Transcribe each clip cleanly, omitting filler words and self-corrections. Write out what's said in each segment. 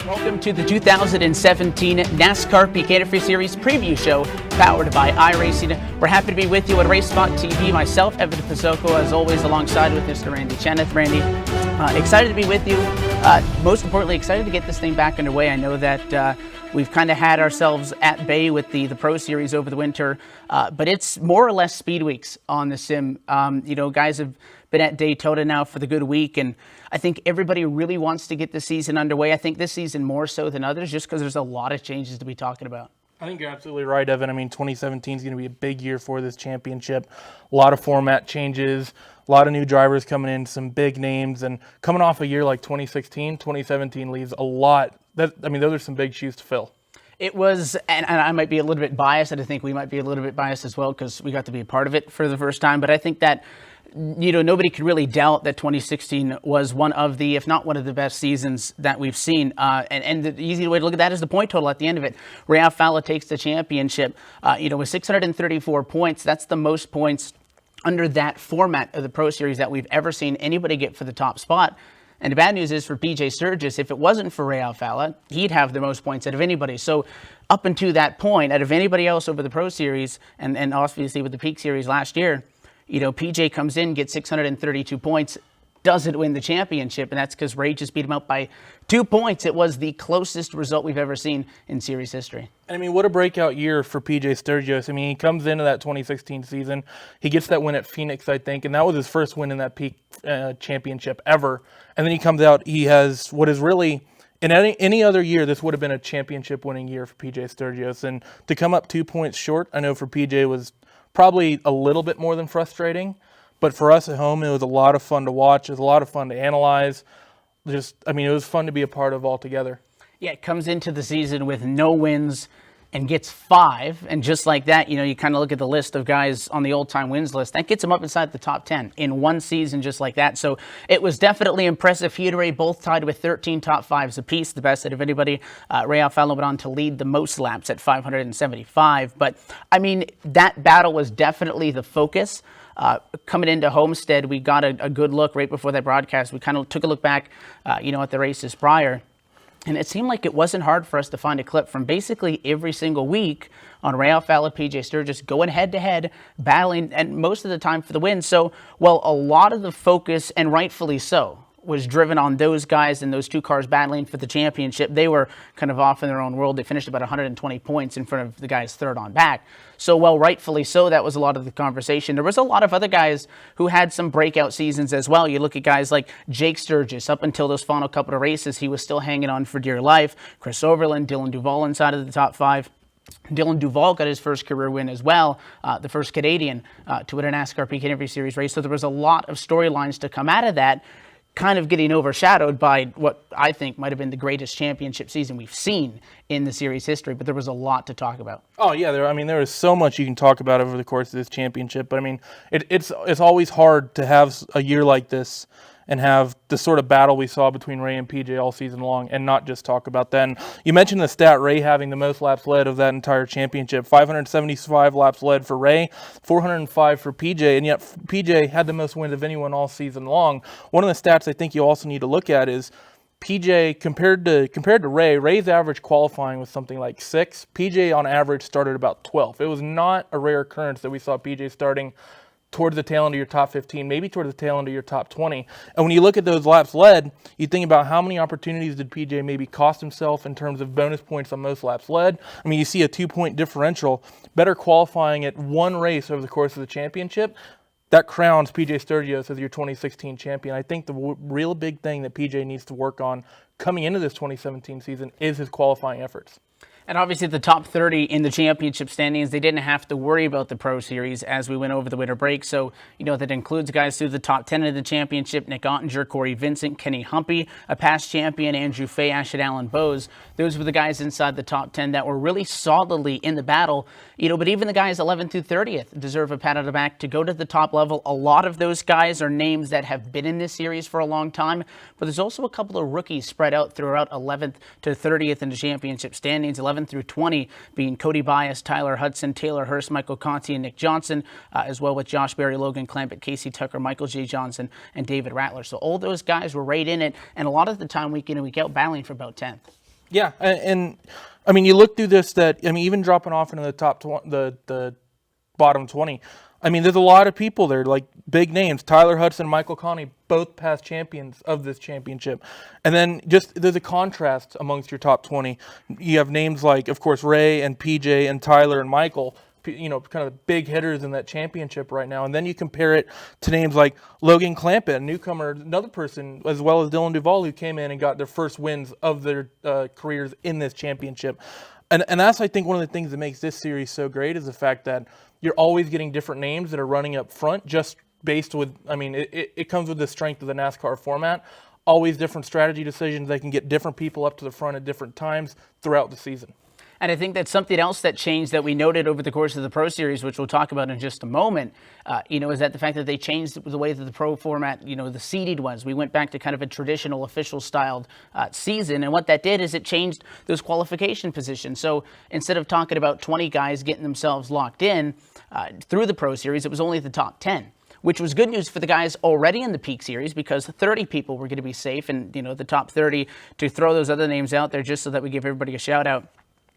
Welcome to the 2017 NASCAR Peak Antifreeze Series preview show powered by iRacing. We're happy to be with you on Race Spot TV. Myself, Evan Pizocco, as always, alongside with Mr. Randy Cheneth. Randy, excited to be with you. Most importantly, excited to get this thing back underway. I know that we've kind of had ourselves at bay with the Pro Series over the winter, but it's more or less speed weeks on the sim. Guys have been at Daytona now for the good week, and I think everybody really wants to get the season underway. I think this season more so than others, just because there's a lot of changes to be talking about. I think you're absolutely right, Evan. I mean, 2017 is going to be a big year for this championship. A lot of format changes, a lot of new drivers coming in, some big names, and coming off a year like 2016, 2017 leaves a lot. Those are some big shoes to fill. It was, and I might be a little bit biased, and I think we might be a little bit biased as well because we got to be a part of it for the first time, but I think that nobody could really doubt that 2016 was one of the, if not one of the best seasons that we've seen. And the easy way to look at that is the point total at the end of it. Ray Alfalla takes the championship, with 634 points. That's the most points under that format of the Pro Series that we've ever seen anybody get for the top spot. And the bad news is for PJ Sturgis, if it wasn't for Ray Alfalla, he'd have the most points out of anybody. So up until that point, out of anybody else over the Pro Series, and obviously with the Peak Series last year, PJ comes in, gets 632 points, doesn't win the championship, and that's because Ray just beat him out by 2 points. It was the closest result we've ever seen in series history. I mean, what a breakout year for PJ Sturgis. I mean, he comes into that 2016 season. He gets that win at Phoenix, I think, and that was his first win in that Peak championship ever. And then he comes out, he has what is really, in any other year, this would have been a championship winning year for PJ Sturgis. And to come up 2 points short, I know for PJ was probably a little bit more than frustrating, but for us at home, it was a lot of fun to watch. It was a lot of fun to analyze. It was fun to be a part of altogether. Yeah, it comes into the season with no wins and gets 5, and just like that, you kind of look at the list of guys on the all-time wins list. That gets him up inside the top 10 in one season just like that. So it was definitely impressive. He and Ray both tied with 13 top 5s apiece, the best out of anybody. Ray Alfalla went on to lead the most laps at 575. But, I mean, that battle was definitely the focus. Coming into Homestead, we got a good look right before that broadcast. We kind of took a look back, at the races prior. And it seemed like it wasn't hard for us to find a clip from basically every single week on Ray Alfalla, PJ Sturgis going head-to-head, battling, and most of the time for the win. So, a lot of the focus, and rightfully so, was driven on those guys and those two cars battling for the championship. They were kind of off in their own world. They finished about 120 points in front of the guys third on back. So, rightfully so, that was a lot of the conversation. There was a lot of other guys who had some breakout seasons as well. You look at guys like Jake Sturgis. Up until those final couple of races, he was still hanging on for dear life. Chris Overland, Dylan Duval inside of the top 5. Dylan Duval got his first career win as well, the first Canadian to win a NASCAR Peak Antifreeze Series race. So there was a lot of storylines to come out of that, kind of getting overshadowed by what I think might have been the greatest championship season we've seen in the series history, but there was a lot to talk about. Oh yeah, there is so much you can talk about over the course of this championship, but it's always hard to have a year like this and have the sort of battle we saw between Ray and PJ all season long and not just talk about that. And you mentioned the stat, Ray having the most laps led of that entire championship. 575 laps led for Ray, 405 for PJ, and yet PJ had the most wins of anyone all season long. One of the stats I think you also need to look at is PJ compared to Ray's average qualifying was something like 6. PJ on average started about 12. It was not a rare occurrence that we saw PJ starting towards the tail end of your top 15, maybe towards the tail end of your top 20. And when you look at those laps led, you think about how many opportunities did PJ maybe cost himself in terms of bonus points on most laps led. You see a 2-point differential, better qualifying at one race over the course of the championship. That crowns PJ Sturgis as your 2016 champion. I think the real big thing that PJ needs to work on coming into this 2017 season is his qualifying efforts. And obviously the top 30 in the championship standings, they didn't have to worry about the Pro Series as we went over the winter break. So, that includes guys through the top 10 of the championship: Nick Ottinger, Corey Vincent, Kenny Humpy, a past champion, Andrew Fayash, and Alan Bowes. Those were the guys inside the top 10 that were really solidly in the battle. But even the guys 11th through 30th deserve a pat on the back to go to the top level. A lot of those guys are names that have been in this series for a long time, but there's also a couple of rookies spread out throughout 11th to 30th in the championship standings. 11 through 20 being Cody Bias, Tyler Hudson, Taylor Hurst, Michael Conti, and Nick Johnson, as well with Josh Berry, Logan Clampett, Casey Tucker, Michael J. Johnson, and David Rattler. So all those guys were right in it, and a lot of the time week in and week out battling for about 10th. Yeah, and I mean, you look through this. Even dropping off into the top the bottom 20. I mean, there's a lot of people there, like big names. Tyler Hudson, Michael Conley, both past champions of this championship. And then just there's a contrast amongst your top 20. You have names like, of course, Ray and PJ and Tyler and Michael, kind of the big hitters in that championship right now. And then you compare it to names like Logan Clampett, a newcomer, another person, as well as Dylan Duvall, who came in and got their first wins of their careers in this championship. And that's, I think, one of the things that makes this series so great is the fact that you're always getting different names that are running up front, just based with, it comes with the strength of the NASCAR format. Always different strategy decisions. They can get different people up to the front at different times throughout the season. And I think that's something else that changed that we noted over the course of the Pro Series, which we'll talk about in just a moment, is that the fact that they changed the way that the Pro format, the seeded was. We went back to kind of a traditional official-styled season, and what that did is it changed those qualification positions. So instead of talking about 20 guys getting themselves locked in through the Pro Series, it was only the top 10. Which was good news for the guys already in the Peak Series because 30 people were going to be safe, and the top 30 to throw those other names out there just so that we give everybody a shout out.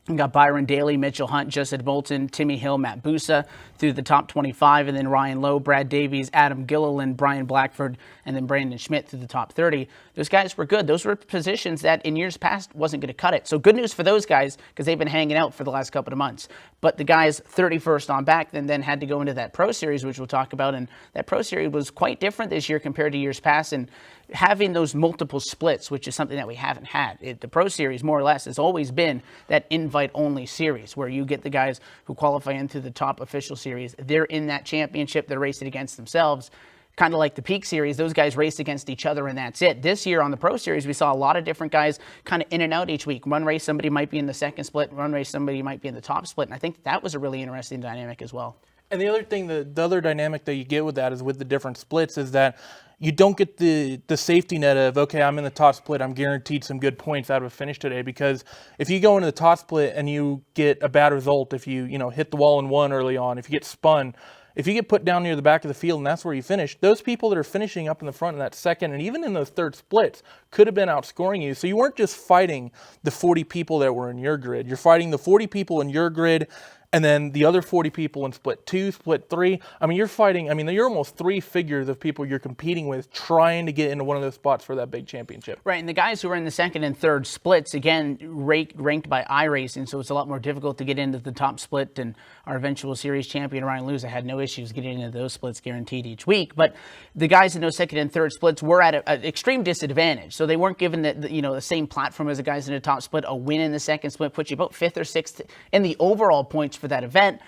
We got Byron Daly, Mitchell Hunt, Justin Bolton, Timmy Hill, Matt Busa through the top 25, and then Ryan Lowe, Brad Davies, Adam Gilliland, Brian Blackford, and then Brandon Schmidt through the top 30. Those guys were good. Those were positions that in years past wasn't going to cut it. So good news for those guys because they've been hanging out for the last couple of months. But the guys 31st on back then had to go into that Pro Series, which we'll talk about. And that Pro Series was quite different this year compared to years past. And having those multiple splits, which is something that we haven't had. The Pro Series, more or less, has always been that invite-only series where you get the guys who qualify into the top official series. They're in that championship. They're racing against themselves. Kind of like the Peak Series, those guys raced against each other, and that's it. This year on the Pro Series, we saw a lot of different guys kind of in and out each week. One race, somebody might be in the second split. One race, somebody might be in the top split. And I think that was a really interesting dynamic as well. And the other thing, the other dynamic that you get with that is with the different splits is that you don't get the safety net of, okay, I'm in the top split, I'm guaranteed some good points out of a finish today. Because if you go into the top split and you get a bad result, if you hit the wall in one early on, if you get spun, if you get put down near the back of the field and that's where you finish, those people that are finishing up in the front in that second and even in those third splits could have been outscoring you. So you weren't just fighting the 40 people that were in your grid. You're fighting the 40 people in your grid and then the other 40 people in split 2, split 3. You're fighting, you're almost 3 figures of people you're competing with trying to get into one of those spots for that big championship. Right, and the guys who are in the second and third splits, again, ranked by iRacing, so it's a lot more difficult to get into the top split, and our eventual series champion, Ryan Luza, had no issues getting into those splits guaranteed each week. But the guys in those second and third splits were at an extreme disadvantage, so they weren't given the same platform as the guys in the top split. A win in the second split puts you about 5th or 6th in the overall points for that event.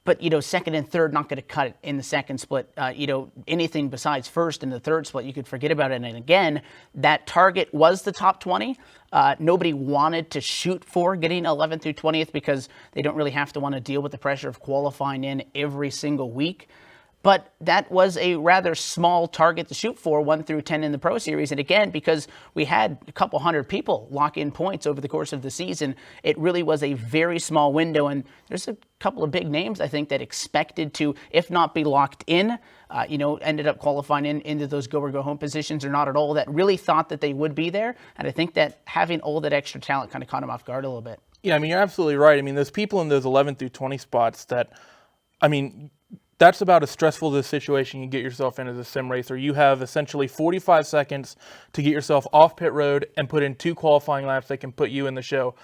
But, second and third, not going to cut it in the second split. Anything besides first in the third split, you could forget about it. And again, that target was the top 20. Nobody wanted to shoot for getting 11th through 20th because they don't really have to want to deal with the pressure of qualifying in every single week. But that was a rather small target to shoot for, 1 through 10 in the Pro Series. And again, because we had a couple hundred people lock in points over the course of the season, it really was a very small window. And there's a couple of big names, I think, that expected to, if not be locked in, ended up qualifying into those go or go home positions or not at all, that really thought that they would be there. And I think that having all that extra talent kind of caught them off guard a little bit. Yeah, you're absolutely right. Those people in those 11 through 20 spots that, that's about as stressful as a situation you get yourself in as a sim racer. You have essentially 45 seconds to get yourself off pit road and put in 2 qualifying laps that can put you in the show.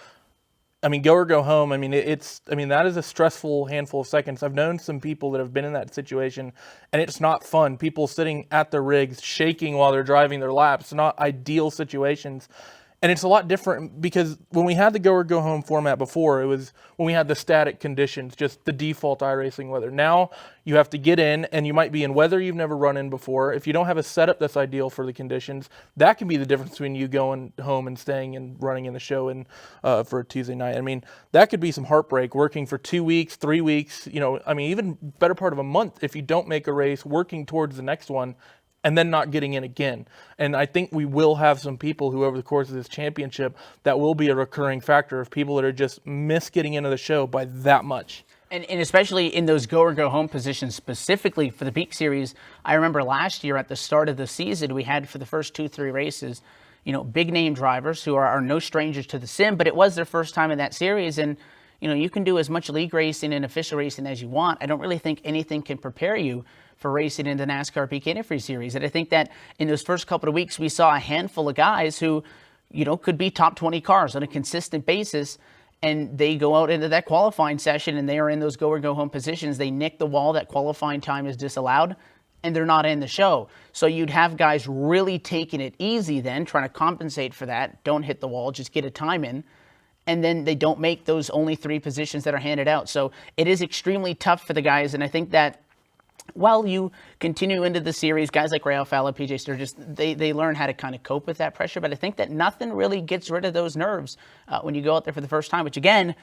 Go or go home. That is a stressful handful of seconds. I've known some people that have been in that situation, and it's not fun. People sitting at their rigs, shaking while they're driving their laps. Not ideal situations. And it's a lot different because when we had the go or go home format before, it was when we had the static conditions, just the default iRacing weather. Now you have to get in and you might be in weather you've never run in before. If you don't have a setup that's ideal for the conditions, that can be the difference between you going home and staying and running in the show and for a Tuesday night. That could be some heartbreak, working for 2 weeks, 3 weeks, even better part of a month if you don't make a race, working towards the next one, and then not getting in again. And I think we will have some people who, over the course of this championship, that will be a recurring factor of people that are just miss getting into the show by that much. And especially in those go or go home positions, specifically for the Peak Series, I remember last year at the start of the season, we had for the first 2-3 races, big name drivers who are no strangers to the sim, but it was their first time in that series. And, you can do as much league racing and official racing as you want. I don't really think anything can prepare you for racing in the NASCAR Peak Antifreeze Series. And I think that in those first couple of weeks, we saw a handful of guys who, could be top 20 cars on a consistent basis. And they go out into that qualifying session and they are in those go or go home positions. They nick the wall. That qualifying time is disallowed and they're not in the show. So you'd have guys really taking it easy then, trying to compensate for that. Don't hit the wall, just get a time in. And then they don't make those only 3 positions that are handed out. So it is extremely tough for the guys. And I think that while you continue into the series, guys like Ray Alfalla, PJ Sturgis, they learn how to kind of cope with that pressure. But I think that nothing really gets rid of those nerves when you go out there for the first time, which again,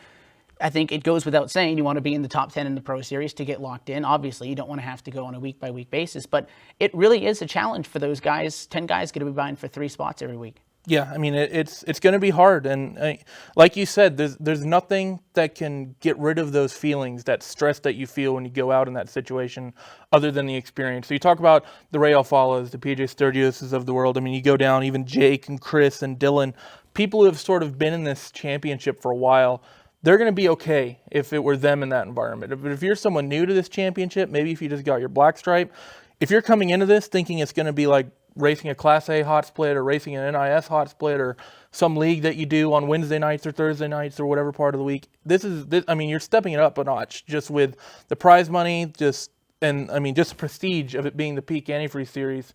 I think it goes without saying, you want to be in the top 10 in the Pro Series to get locked in. Obviously, you don't want to have to go on a week-by-week basis. But it really is a challenge for those guys. 10 guys going to be vying for 3 spots every week. Yeah, I mean, it's going to be hard. And like you said, there's nothing that can get rid of those feelings, that stress that you feel when you go out in that situation, other than the experience. So you talk about the Ray Alfallas, the PJ Sturgises of the world. I mean, you go down, even Jake and Chris and Dylan, people who have sort of been in this championship for a while. They're going to be okay if it were them in that environment. But if you're someone new to this championship, maybe if you just got your black stripe, if you're coming into this thinking it's going to be like racing a Class A hot split or racing an NIS hot split or some league that you do on Wednesday nights or Thursday nights or whatever part of the week, I mean, you're stepping it up a notch just with the prize money, just the prestige of it being the Peak Antifreeze Series.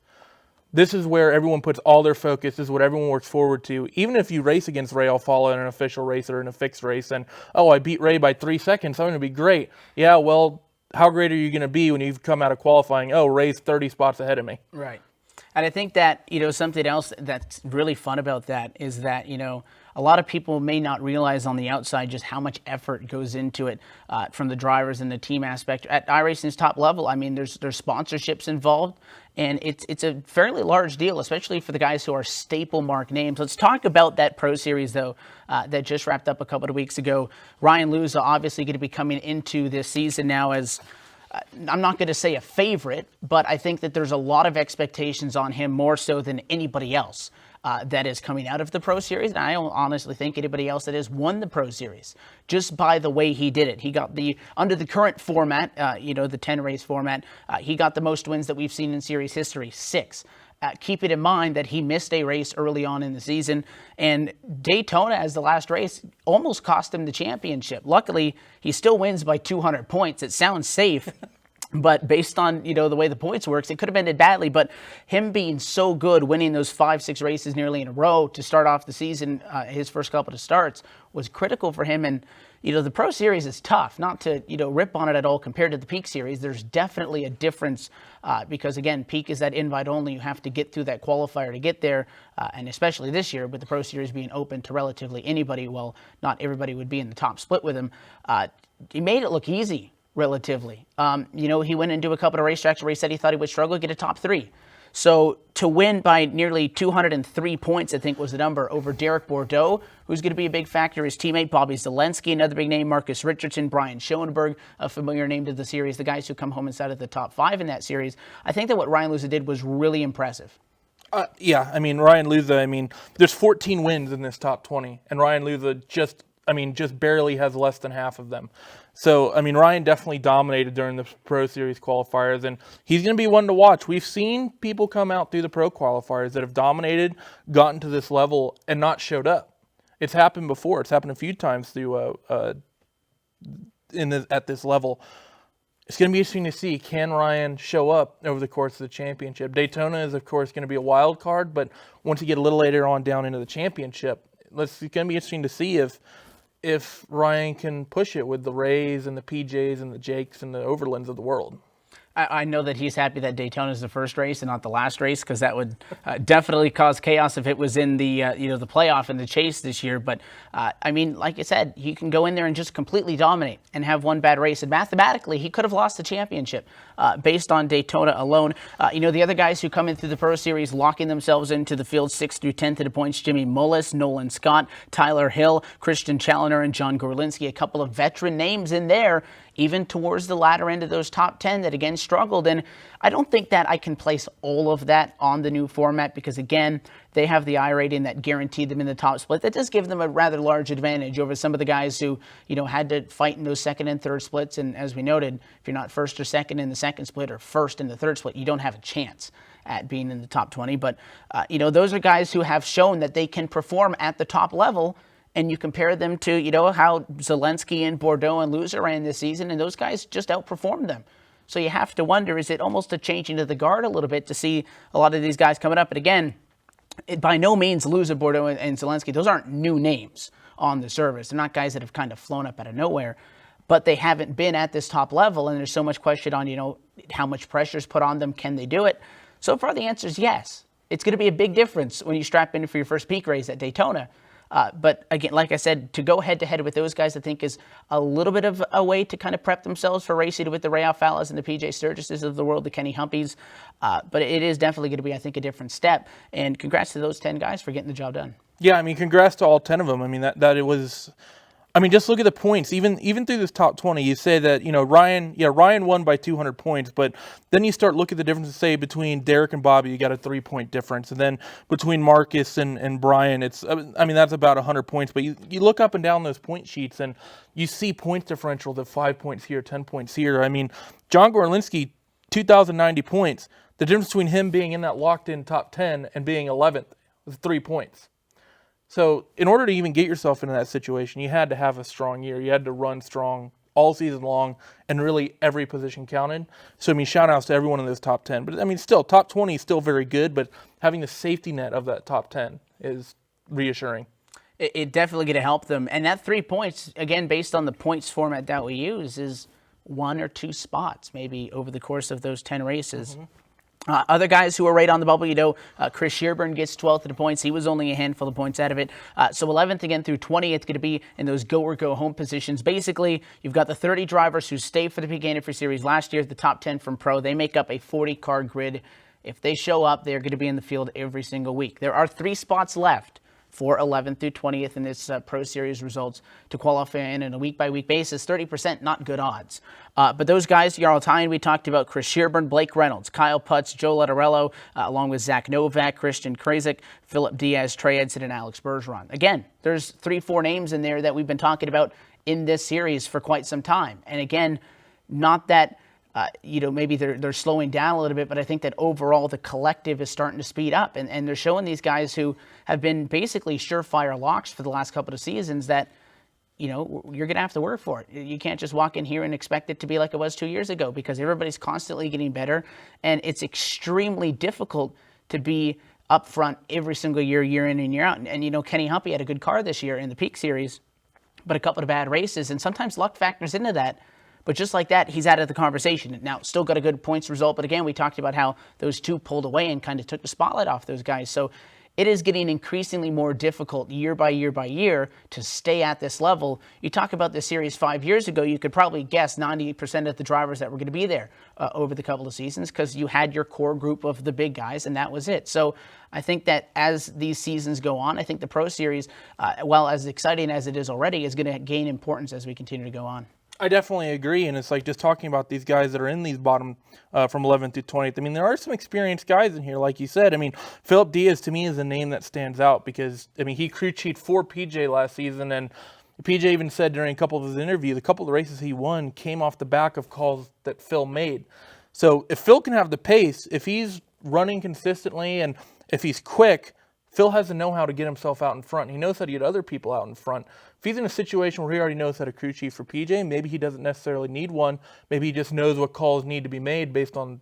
This is where everyone puts all their focus. This is what everyone works forward to. Even if you race against Ray Alfalla in an official race or in a fixed race and, I beat Ray by 3 seconds, I'm going to be great. Yeah, well, how great are you going to be when you've come out of qualifying, Ray's 30 spots ahead of me? Right. And I think that, something else that's really fun about that is that, a lot of people may not realize on the outside just how much effort goes into it from the drivers and the team aspect. At iRacing's top level, I mean, there's sponsorships involved, and it's a fairly large deal, especially for the guys who are staple mark names. Let's talk about that Pro Series, though, that just wrapped up a couple of weeks ago. Ryan Luza obviously going to be coming into this season now as I'm not going to say a favorite, but I think that there's a lot of expectations on him more so than anybody else that is coming out of the Pro Series. And I don't honestly think anybody else that has won the Pro Series just by the way he did it. He got under the current format, the 10-race format, he got the most wins that we've seen in series history, 6. Keep it in mind that he missed a race early on in the season, and Daytona as the last race almost cost him the championship. Luckily, he still wins by 200 points. It sounds safe, but based on, the way the points works, it could have ended badly. But him being so good, winning those 5-6 races nearly in a row to start off the season, his first couple of starts, was critical for him. And, the Pro Series is tough, not to, rip on it at all compared to the Peak Series. There's definitely a difference because, again, Peak is that invite only. You have to get through that qualifier to get there. And especially this year with the Pro Series being open to relatively anybody, well, not everybody would be in the top split with him. He made it look easy. Relatively. He went into a couple of racetracks where he said he thought he would struggle to get a top 3. So to win by nearly 203 points, I think was the number, over Derek Bordeaux, who's going to be a big factor, his teammate Bobby Zelensky, another big name, Marcus Richardson, Brian Schoenberg, a familiar name to the series, the guys who come home inside of the top 5 in that series. I think that what Ryan Luza did was really impressive. Ryan Luza, there's 14 wins in this top 20, and Ryan Luza just barely has less than half of them. So, Ryan definitely dominated during the Pro Series qualifiers, and he's going to be one to watch. We've seen people come out through the Pro qualifiers that have dominated, gotten to this level, and not showed up. It's happened before. It's happened a few times through at this level. It's going to be interesting to see, can Ryan show up over the course of the championship? Daytona is, of course, going to be a wild card, but once you get a little later on down into the championship, it's going to be interesting to see if Ryan can push it with the Rays and the PJs and the Jakes and the Overlands of the world. I know that he's happy that Daytona is the first race and not the last race, because that would definitely cause chaos if it was in the the playoff and the chase this year. But like I said, he can go in there and just completely dominate and have one bad race, and mathematically he could have lost the championship based on Daytona alone. The other guys who come in through the Pro Series locking themselves into the field 6 through 10 to the points: Jimmy Mullis, Nolan Scott, Tyler Hill, Christian Challoner, and John Gorlinski. A couple of veteran names in there. even towards the latter end of those top 10 that again struggled. And I don't think that I can place all of that on the new format because, again, they have the iRating that guaranteed them in the top split. That does give them a rather large advantage over some of the guys who, had to fight in those second and third splits. And as we noted, if you're not first or second in the second split or first in the third split, you don't have a chance at being in the top 20. But, those are guys who have shown that they can perform at the top level. And you compare them to, how Zelensky and Bordeaux and Loser ran this season, and those guys just outperformed them. So you have to wonder, is it almost a changing of the guard a little bit to see a lot of these guys coming up? But again, by no means Loser, Bordeaux, and Zelensky, those aren't new names on the service. They're not guys that have kind of flown up out of nowhere, but they haven't been at this top level, and there's so much question on, how much pressure is put on them. Can they do it? So far, the answer is yes. It's going to be a big difference when you strap in for your first peak race at Daytona. But again, like I said, to go head-to-head with those guys, I think is a little bit of a way to kind of prep themselves for racing with the Ray Alfalas and the PJ Sturgises of the world, the Kenny Humpies. But it is definitely going to be, I think, a different step. And congrats to those 10 guys for getting the job done. Yeah, congrats to all 10 of them. That it was... just look at the points. Even through this top 20, you say that, Ryan won by 200 points, but then you start looking at the difference, say, between Derek and Bobby, you got a 3-point difference. And then between Marcus and Brian, that's about 100 points. But you look up and down those point sheets, and you see points differentials of 5 points here, 10 points here. John Gorlinski, 2,090 points. The difference between him being in that locked-in top 10 and being 11th was 3 points. So in order to even get yourself into that situation, you had to have a strong year. You had to run strong all season long, and really every position counted. So, shout outs to everyone in those top 10. But, still, top 20 is still very good, but having the safety net of that top 10 is reassuring. It definitely going to help them. And that 3 points, again, based on the points format that we use, is 1 or 2 spots maybe over the course of those 10 races. Mm-hmm. Other guys who are right on the bubble, Chris Shearburn gets 12th in the points. He was only a handful of points out of it. So 11th again through 20th, it's going to be in those go or go home positions. Basically, you've got the 30 drivers who stayed for the Peak Antifreeze Series last year, the top 10 from Pro. They make up a 40-car grid. If they show up, they're going to be in the field every single week. There are 3 spots left for 11th through 20th in this Pro Series results to qualify in on a week-by-week basis. 30%, not good odds. But those guys, Jarl Tyen, we talked about Chris Shearburn, Blake Reynolds, Kyle Putz, Joe Letterello, along with Zach Novak, Christian Krajicek, Philip Diaz, Trey Edson, and Alex Bergeron. Again, there's 3-4 names in there that we've been talking about in this series for quite some time. And again, not that... maybe they're slowing down a little bit, but I think that overall the collective is starting to speed up. And they're showing these guys who have been basically surefire locks for the last couple of seasons that, you're going to have to work for it. You can't just walk in here and expect it to be like it was 2 years ago because everybody's constantly getting better. And it's extremely difficult to be up front every single year, year in and year out. And Kenny Humpy had a good car this year in the Peak Series, but a couple of bad races. And sometimes luck factors into that. But just like that, he's out of the conversation. Now, still got a good points result. But again, we talked about how those 2 pulled away and kind of took the spotlight off those guys. So it is getting increasingly more difficult year by year by year to stay at this level. You talk about this series 5 years ago, you could probably guess 90% of the drivers that were going to be there over the couple of seasons because you had your core group of the big guys, and that was it. So I think that as these seasons go on, I think the Pro Series, while as exciting as it is already, is going to gain importance as we continue to go on. I definitely agree, and it's like just talking about these guys that are in these bottom from 11th through 20th. There are some experienced guys in here, like you said. Philip Diaz to me is a name that stands out because he crew chiefed for PJ last season, and PJ even said during a couple of his interviews, a couple of the races he won came off the back of calls that Phil made. So if Phil can have the pace, if he's running consistently, and if he's quick, Phil has the know-how to get himself out in front. He knows how to get other people out in front. If he's in a situation where he already knows how to crew chief for PJ, maybe he doesn't necessarily need one. Maybe he just knows what calls need to be made based on,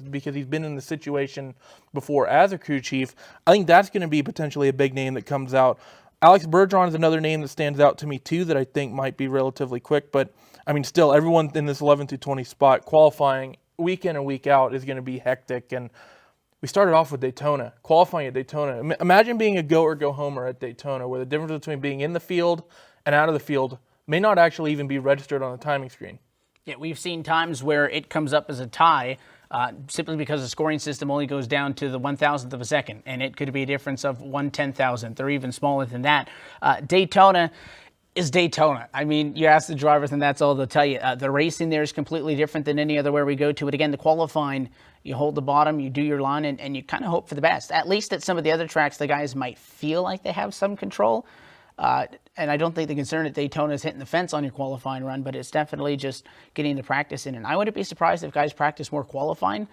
because he's been in the situation before as a crew chief. I think that's going to be potentially a big name that comes out. Alex Bergeron is another name that stands out to me too that I think might be relatively quick. But, still, everyone in this 11 through 20 spot qualifying week in and week out is going to be hectic. And we started off with Daytona, qualifying at Daytona. Imagine being a go or go homer at Daytona, where the difference between being in the field and out of the field may not actually even be registered on the timing screen. Yeah, we've seen times where it comes up as a tie simply because the scoring system only goes down to the 1,000th of a second, and it could be a difference of 1/10,000th or even smaller than that. Daytona, is Daytona. I mean, you ask the drivers, and that's all they'll tell you. The racing there is completely different than any other where we go to. But again, the qualifying, you hold the bottom, you do your line, and you kind of hope for the best. At least at some of the other tracks, the guys might feel like they have some control. And I don't think the concern at Daytona is hitting the fence on your qualifying run, but it's definitely just getting the practice in. And I wouldn't be surprised if guys practice more qualifying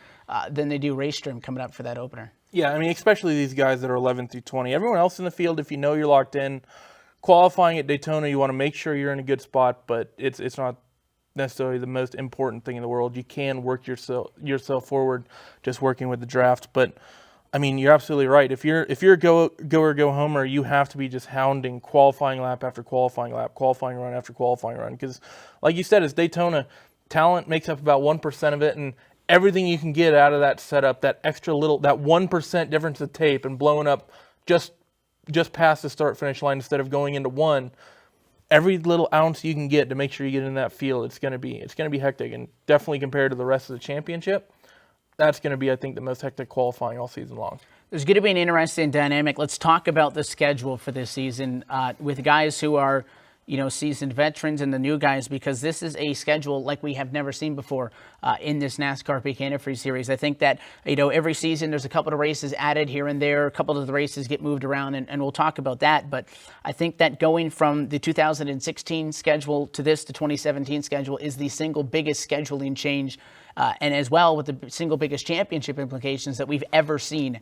than they do race trim coming up for that opener. Yeah, I mean, especially these guys that are 11 through 20. Everyone else in the field, if you know you're locked in, qualifying at Daytona, you want to make sure you're in a good spot, but it's not necessarily the most important thing in the world. You can work yourself forward just working with the draft, but I mean, you're absolutely right. If you're a go or go homer, you have to be just hounding qualifying lap after qualifying lap, qualifying run after qualifying run, because like you said, it's Daytona. Talent makes up about 1% of it, and everything you can get out of that setup, that extra little, that 1% difference of tape and blowing up just past the start-finish line instead of going into one, every little ounce you can get to make sure you get in that field, it's going to be hectic, and definitely compared to the rest of the championship, that's going to be, I think, the most hectic qualifying all season long. There's going to be an interesting dynamic. Let's talk about the schedule for this season with guys who are, seasoned veterans and the new guys, because this is a schedule like we have never seen before in this NASCAR Peak Antifreeze series. I think that, every season there's a couple of races added here and there. A couple of the races get moved around, and we'll talk about that. But I think that going from the 2016 schedule to this, the 2017 schedule, is the single biggest scheduling change and as well with the single biggest championship implications that we've ever seen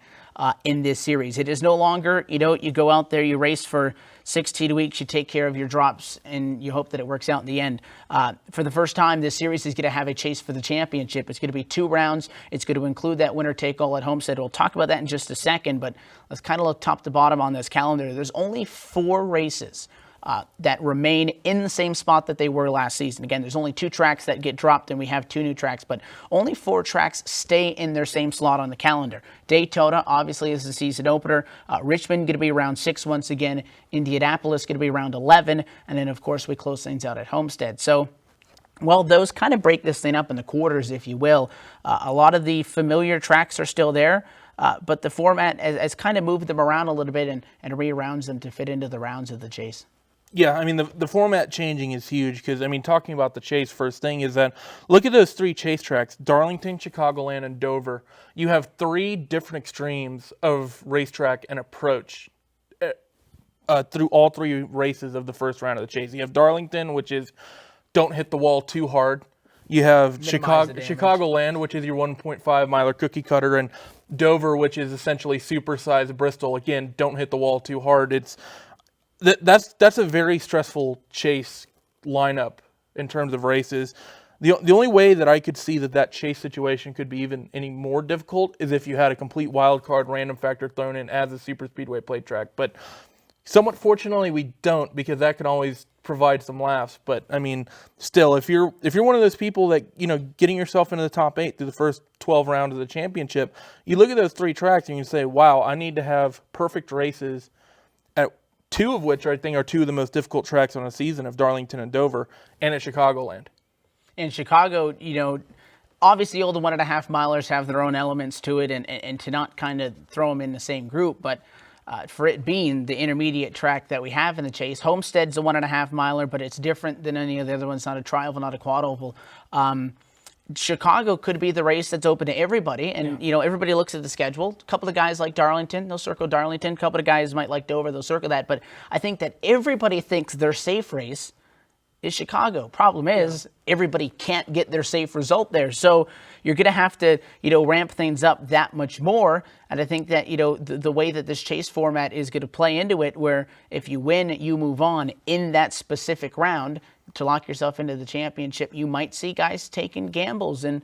in this series. It is no longer, you go out there, you race for 16 weeks, you take care of your drops, and you hope that it works out in the end. For the first time, this series is going to have a chase for the championship. It's going to be 2 rounds. It's going to include that winner-take-all at Homestead. We'll talk about that in just a second, but let's kind of look top to bottom on this calendar. There's only 4 races that remain in the same spot that they were last season. Again, there's only 2 tracks that get dropped, and we have 2 new tracks, but only 4 tracks stay in their same slot on the calendar. Daytona, obviously, is the season opener. Richmond going to be round 6 once again. Indianapolis going to be round 11, and then, of course, we close things out at Homestead. So, well, those kind of break this thing up in the quarters, if you will. A lot of the familiar tracks are still there, but the format has kind of moved them around a little bit and rerounds them to fit into the rounds of the chase. Yeah, I mean, the format changing is huge because, I mean, talking about the chase, first thing is that look at those 3 chase tracks, Darlington, Chicagoland, and Dover. You have 3 different extremes of racetrack and approach through all 3 races of the first round of the chase. You have Darlington, which is don't hit the wall too hard. You have Chicagoland, which is your 1.5 miler cookie cutter, and Dover, which is essentially supersized Bristol. Again, don't hit the wall too hard. That's a very stressful chase lineup in terms of races. The only way that I could see that chase situation could be even any more difficult is if you had a complete wild card random factor thrown in as a super speedway plate track. But somewhat fortunately we don't, because that can always provide some laughs. But I mean, still, if you're one of those people that, getting yourself into the top 8 through the first 12 rounds of the championship, you look at those 3 tracks and you say, wow, I need to have perfect races at 2 of which I think are 2 of the most difficult tracks on a season of Darlington and Dover, and at Chicagoland. In Chicago, obviously all the 1.5 milers have their own elements to it, and to not kind of throw them in the same group, but for it being the intermediate track that we have in the chase, Homestead's a 1.5 miler, but it's different than any of the other ones, not a tri-oval, not a quad oval. Chicago could be the race that's open to everybody, and everybody looks at the schedule. A couple of guys like Darlington, they'll circle Darlington. A couple of guys might like Dover, they'll circle that. But I think that everybody thinks their safe race is Chicago. Problem is, everybody can't get their safe result there. So you're going to have to, ramp things up that much more. And I think that, the way that this chase format is going to play into it, where if you win, you move on in that specific round to lock yourself into the championship, you might see guys taking gambles, and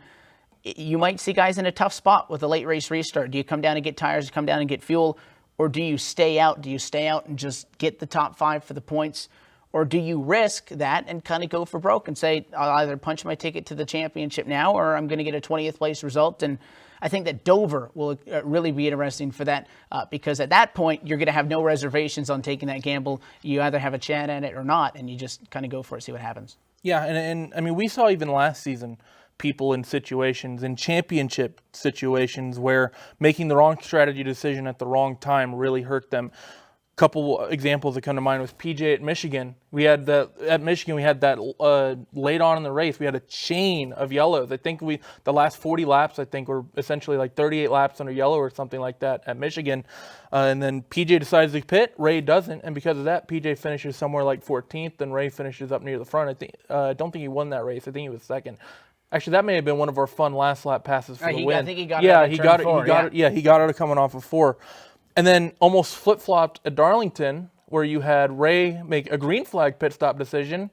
you might see guys in a tough spot with a late race restart. Do you come down and get tires, do you come down and get fuel, or do you stay out? Do you stay out and just get the top 5 for the points? Or do you risk that and kind of go for broke and say, I'll either punch my ticket to the championship now, or I'm going to get a 20th place result? And I think that Dover will really be interesting for that because at that point, you're going to have no reservations on taking that gamble. You either have a chance at it or not, and you just kind of go for it, see what happens. Yeah, and I mean, we saw even last season people in championship situations where making the wrong strategy decision at the wrong time really hurt them. couple examples that come to mind was PJ at Michigan. We had that late on in the race. We had a chain of yellows. I think the last 40 laps, I think, were essentially like 38 laps under yellow or something like that at Michigan. And then PJ decides to pit. Ray doesn't, and because of that, PJ finishes somewhere like 14th, and Ray finishes up near the front. I don't think he won that race. I think he was second. Actually, that may have been one of our fun last lap passes for the win. I think he got it. He got it. He got it coming off of 4. And then almost flip-flopped at Darlington, where you had Ray make a green flag pit stop decision.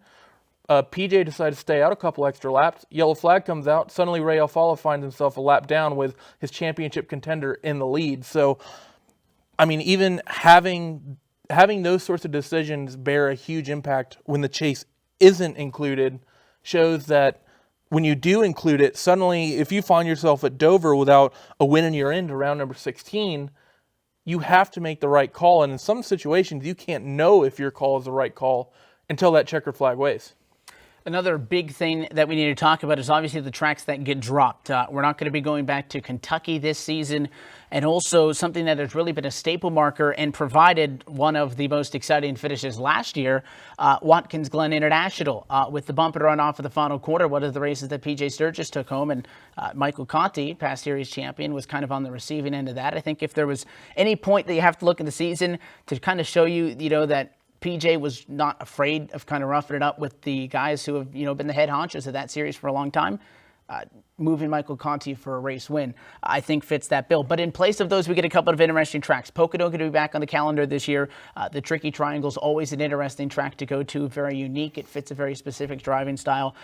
PJ decided to stay out a couple extra laps. Yellow flag comes out. Suddenly, Ray Alfala finds himself a lap down with his championship contender in the lead. So, I mean, even having those sorts of decisions bear a huge impact when the chase isn't included shows that when you do include it, suddenly, if you find yourself at Dover without a win in your end to round number 16, you have to make the right call. And in some situations, you can't know if your call is the right call until that checkered flag waves. Another big thing that we need to talk about is obviously the tracks that get dropped. We're not going to be going back to Kentucky this season, and also something that has really been a staple marker and provided one of the most exciting finishes last year, Watkins Glen International, with the bumper run off of the final quarter, one of the races that PJ Sturgis took home, and Michael Conti, past series champion, was kind of on the receiving end of that. I think if there was any point that you have to look in the season to kind of show you, that PJ was not afraid of kind of roughing it up with the guys who have, been the head honchos of that series for a long time. Moving Michael Conti for a race win, I think fits that bill. But in place of those, we get a couple of interesting tracks. Pocono going to be back on the calendar this year. The Tricky Triangle is always an interesting track to go to, very unique. It fits a very specific driving style.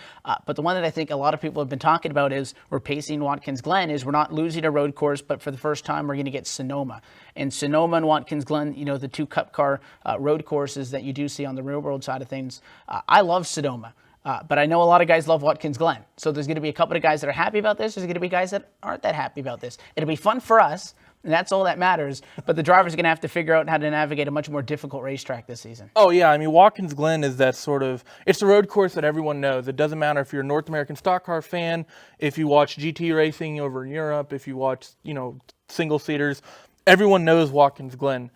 But the one that I think a lot of people have been talking about is we're pacing Watkins Glen, is we're not losing a road course, but for the first time, we're going to get Sonoma. And Sonoma and Watkins Glen, the two Cup Car road courses that you do see on the real world side of things. I love Sonoma. But I know a lot of guys love Watkins Glen. So there's going to be a couple of guys that are happy about this. There's going to be guys that aren't that happy about this. It'll be fun for us, and that's all that matters. But the drivers are going to have to figure out how to navigate a much more difficult racetrack this season. Oh, yeah. I mean, Watkins Glen is that it's the road course that everyone knows. It doesn't matter if you're a North American stock car fan, if you watch GT racing over in Europe, if you watch, single-seaters. Everyone knows Watkins Glen.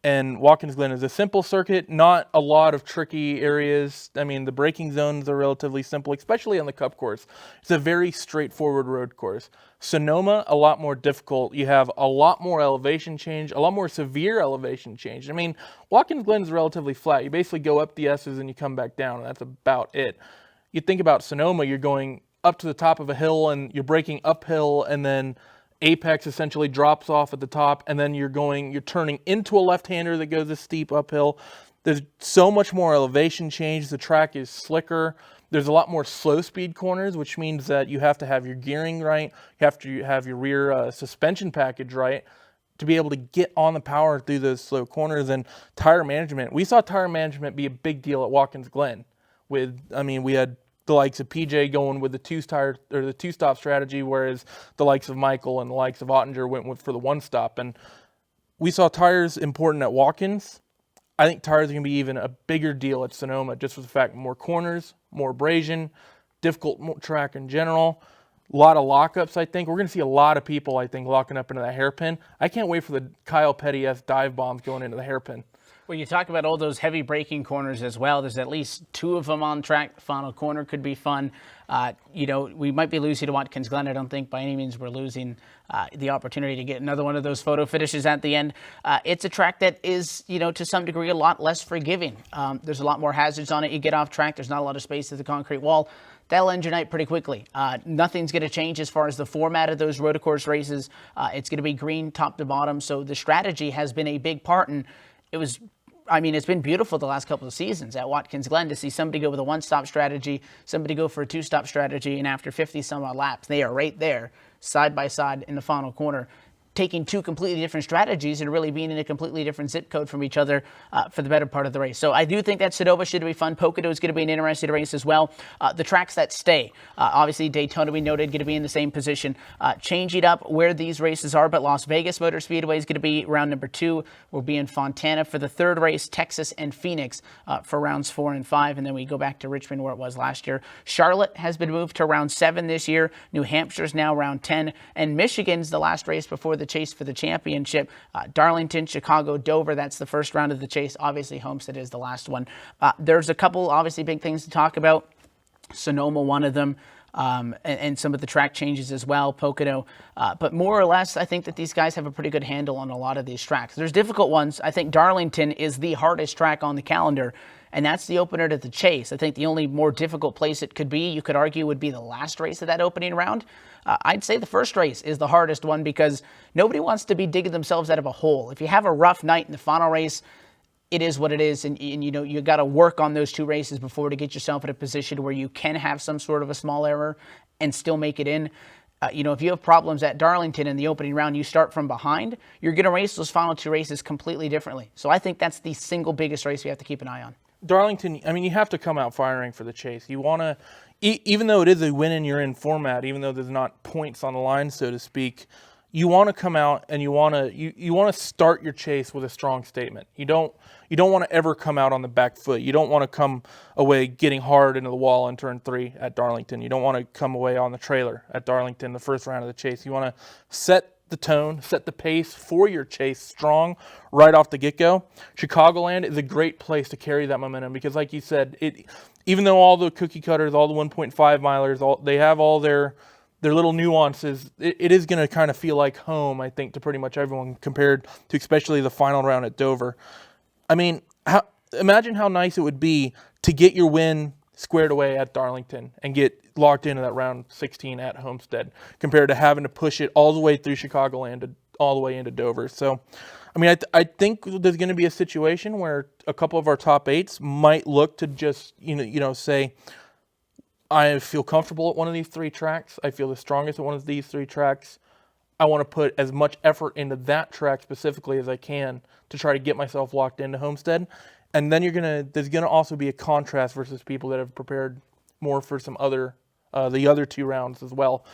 And Watkins Glen is a simple circuit, not a lot of tricky areas. I mean, the braking zones are relatively simple, especially on the Cup course. It's a very straightforward road course. Sonoma, a lot more difficult. You have a lot more elevation change, a lot more severe elevation change. I mean, Watkins Glen is relatively flat. You basically go up the S's and you come back down, and that's about it. You think about Sonoma, you're going up to the top of a hill and you're braking uphill, and then apex essentially drops off at the top, and then you're turning into a left-hander that goes a steep uphill. There's so much more elevation change. The track is slicker. There's a lot more slow speed corners, which means that you have to have your gearing right. You have to have your rear suspension package right to be able to get on the power through those slow corners. And tire management. We saw tire management be a big deal at Watkins Glen. We had the likes of PJ going with the two-stop strategy, whereas the likes of Michael and the likes of Ottinger went for the one-stop. And we saw tires important at Watkins. I think tires are going to be even a bigger deal at Sonoma, just for the fact more corners, more abrasion, difficult track in general. A lot of lockups, I think. We're going to see a lot of people, I think, locking up into that hairpin. I can't wait for the Kyle Petty-esque dive bombs going into the hairpin. Well, you talk about all those heavy braking corners as well. There's at least 2 of them on track. The final corner could be fun. We might be losing to Watkins Glen. I don't think by any means we're losing the opportunity to get another one of those photo finishes at the end. It's a track that is, to some degree, a lot less forgiving. There's a lot more hazards on it. You get off track. There's not a lot of space to the concrete wall. That'll end your night pretty quickly. Nothing's going to change as far as the format of those rotocourse races. It's going to be green top to bottom. So the strategy has been a big part, and it's been beautiful the last couple of seasons at Watkins Glen to see somebody go with a one-stop strategy, somebody go for a two-stop strategy, and after 50-some-odd laps, they are right there, side by side in the final corner, taking 2 completely different strategies and really being in a completely different zip code from each other for the better part of the race. So I do think that Sonoma should be fun. Pocono is going to be an interesting race as well. The tracks that stay, obviously Daytona, we noted, going to be in the same position. Changing up where these races are, but Las Vegas Motor Speedway is going to be round number 2. We'll be in Fontana for the 3rd race, Texas and Phoenix for rounds 4 and 5, and then we go back to Richmond where it was last year. Charlotte has been moved to round 7 this year. New Hampshire's now round 10, and Michigan's the last race before the the chase for the championship. Darlington, Chicago, Dover, that's the first round of the chase. Obviously, Homestead is the last one. There's a couple, obviously, big things to talk about. Sonoma, one of them. And some of the track changes as well, Pocono. But more or less, I think that these guys have a pretty good handle on a lot of these tracks. There's difficult ones. I think Darlington is the hardest track on the calendar, and that's the opener to the chase. I think the only more difficult place it could be, you could argue, would be the last race of that opening round. I'd say the first race is the hardest one because nobody wants to be digging themselves out of a hole. If you have a rough night in the final race, it is what it is, and you know you got to work on those two races before to get yourself in a position where you can have some sort of a small error and still make it in. If you have problems at Darlington in the opening round, you start from behind, you're going to race those final two races completely differently. So I think that's the single biggest race we have to keep an eye on. Darlington, I mean, you have to come out firing for the chase. You want to, even though it is a win and you're in format, even though there's not points on the line, so to speak, you want to come out and you want to start your chase with a strong statement. You don't want to ever come out on the back foot. You don't want to come away getting hard into the wall in turn 3 at Darlington. You don't want to come away on the trailer at Darlington the first round of the chase. You want to set the tone, set the pace for your chase strong right off the get-go. Chicagoland is a great place to carry that momentum because, like you said, even though all the cookie cutters, all the 1.5 milers, they have all their little nuances, it is going to kind of feel like home, I think, to pretty much everyone compared to especially the final round at Dover. I mean, imagine how nice it would be to get your win squared away at Darlington and get locked into that round 16 at Homestead compared to having to push it all the way through Chicagoland all the way into Dover. So, I mean, I think there's going to be a situation where a couple of our top 8s might look to just, say, I feel comfortable at one of these 3 tracks. I feel the strongest at one of these 3 tracks. I want to put as much effort into that track specifically as I can to try to get myself locked into Homestead. And then there's going to also be a contrast versus people that have prepared more for some the other 2 rounds as well.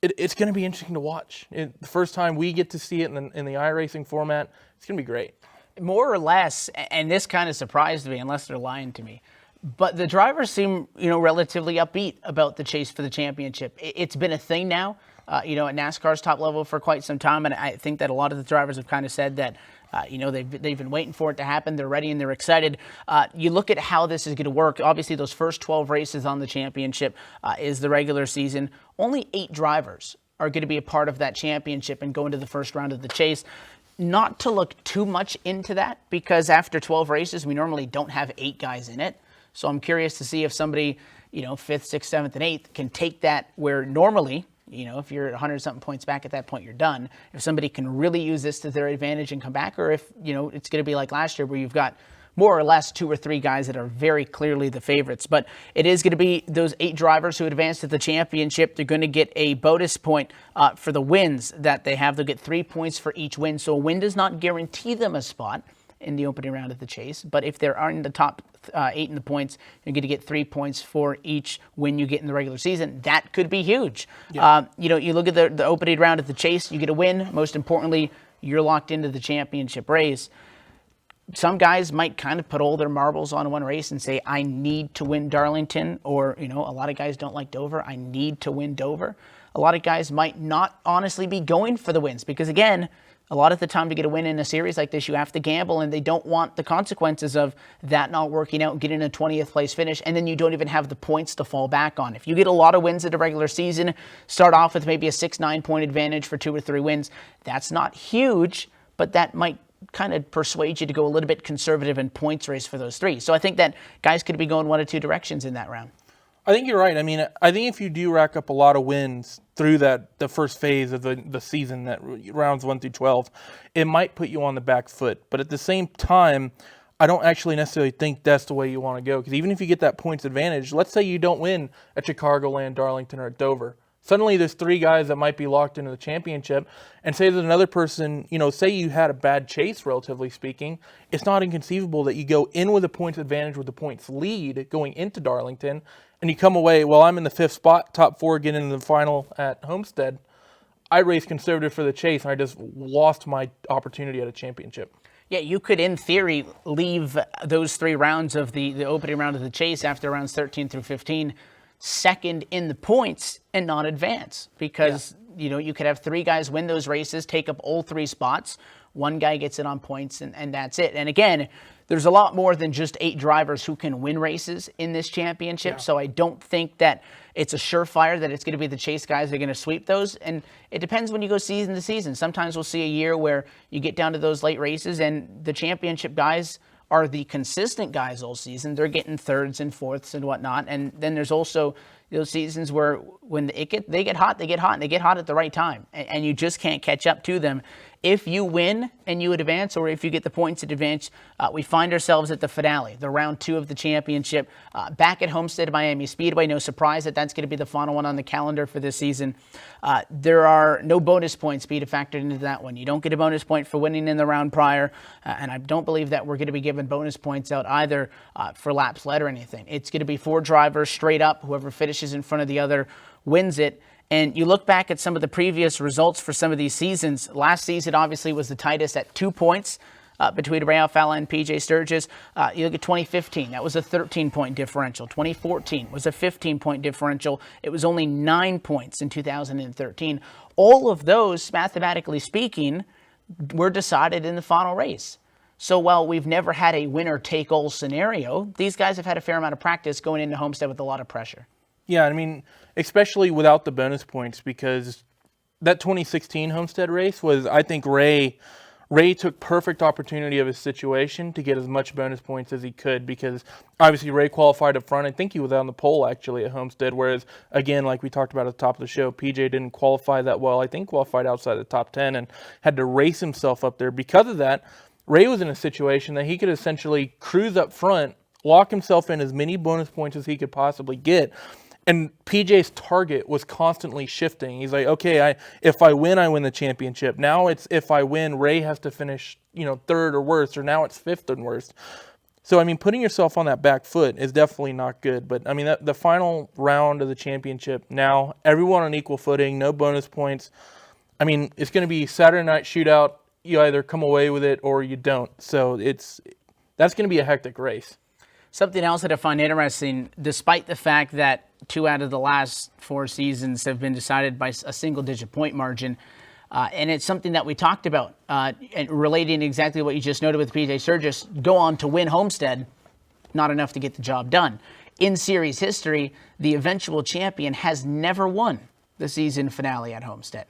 It's going to be interesting to watch. The first time we get to see it in the iRacing format, it's going to be great. More or less, and this kind of surprised me, unless they're lying to me, but the drivers seem, relatively upbeat about the chase for the championship. It's been a thing now, at NASCAR's top level for quite some time, and I think that a lot of the drivers have kind of said that, they've been waiting for it to happen. They're ready and they're excited. You look at how this is going to work. Obviously, those first 12 races on the championship is the regular season. Only 8 drivers are going to be a part of that championship and go into the first round of the chase. Not to look too much into that because after 12 races, we normally don't have 8 guys in it. So I'm curious to see if somebody, 5th, 6th, 7th, and 8th can take that where normally, if you're at 100-something points back at that point, you're done. If somebody can really use this to their advantage and come back, or if, it's going to be like last year where you've got more or less 2 or 3 guys that are very clearly the favorites. But it is going to be those 8 drivers who advance to the championship. They're going to get a bonus point for the wins that they have. They'll get 3 points for each win. So a win does not guarantee them a spot in the opening round of the chase. But if they're in the top 8 in the points, you're going to get 3 points for each win you get in the regular season. That could be huge. Yeah. You look at the opening round of the chase, you get a win. Most importantly, you're locked into the championship race. Some guys might kind of put all their marbles on one race and say, I need to win Darlington, or, a lot of guys don't like Dover. I need to win Dover. A lot of guys might not honestly be going for the wins because, again, a lot of the time to get a win in a series like this, you have to gamble, and they don't want the consequences of that not working out, getting a 20th place finish, and then you don't even have the points to fall back on. If you get a lot of wins in a regular season, start off with maybe a 6-9 point advantage for 2 or 3 wins, that's not huge, but that might kind of persuade you to go a little bit conservative in points race for those 3. So I think that guys could be going 1 or 2 directions in that round. I think you're right. I mean, I think if you do rack up a lot of wins through the first phase of the season, that rounds 1 through 12, it might put you on the back foot. But at the same time, I don't actually necessarily think that's the way you want to go. Because even if you get that points advantage, let's say you don't win at Chicagoland, Darlington, or at Dover. Suddenly there's 3 guys that might be locked into the championship, and say there's another person, say you had a bad chase, relatively speaking, it's not inconceivable that you go in with a points advantage with the points lead going into Darlington, and you come away, well, I'm in the 5th spot, top 4, getting into the final at Homestead. I raced conservative for the chase, and I just lost my opportunity at a championship. Yeah, you could, in theory, leave those 3 rounds of the opening round of the chase after rounds 13 through 15 second in the points and not advance because, you could have 3 guys win those races, take up all 3 spots. One guy gets it on points, and that's it. And again, there's a lot more than just 8 drivers who can win races in this championship. So I don't think that it's a surefire that it's going to be the Chase guys that are going to sweep those. And it depends when you go season to season. Sometimes we'll see a year where you get down to those late races and the championship guys are the consistent guys all season. They're getting thirds and fourths and whatnot. And then there's also those seasons where when they get hot, and they get hot at the right time. And you just can't catch up to them. If you win and you advance, or if you get the points at advance, we find ourselves at the finale, the round 2 of the championship, back at Homestead Miami Speedway. No surprise that that's going to be the final one on the calendar for this season. There are no bonus points being factored into that one. You don't get a bonus point for winning in the round prior, and I don't believe that we're going to be giving bonus points out either for laps led or anything. It's going to be 4 drivers straight up. Whoever finishes in front of the other wins it. And you look back at some of the previous results for some of these seasons. Last season, obviously, was the tightest at 2 points between Ray Alfalla and PJ Sturgis. You look at 2015, that was a 13-point differential. 2014 was a 15-point differential. It was only 9 points in 2013. All of those, mathematically speaking, were decided in the final race. So while we've never had a winner-take-all scenario, these guys have had a fair amount of practice going into Homestead with a lot of pressure. Yeah, I mean, especially without the bonus points, because that 2016 Homestead race was, I think Ray took perfect opportunity of his situation to get as much bonus points as he could, because obviously Ray qualified up front. I think he was on the pole actually at Homestead, whereas again, like we talked about at the top of the show, PJ didn't qualify that well. I think qualified outside the top 10 and had to race himself up there. Because of that, Ray was in a situation that he could essentially cruise up front, lock himself in as many bonus points as he could possibly get. And PJ's target was constantly shifting. He's like, okay, if I win the championship. Now it's if I win, Ray has to finish, 3rd or worse, or now it's 5th and worst. So, I mean, putting yourself on that back foot is definitely not good. But, I mean, the final round of the championship, now everyone on equal footing, no bonus points. I mean, it's going to be Saturday night shootout. You either come away with it or you don't. So that's going to be a hectic race. Something else that I find interesting, despite the fact that 2 out of the last 4 seasons have been decided by a single-digit point margin, and it's something that we talked about, and relating exactly what you just noted with PJ Sturgis, go on to win Homestead, not enough to get the job done. In series history, the eventual champion has never won the season finale at Homestead.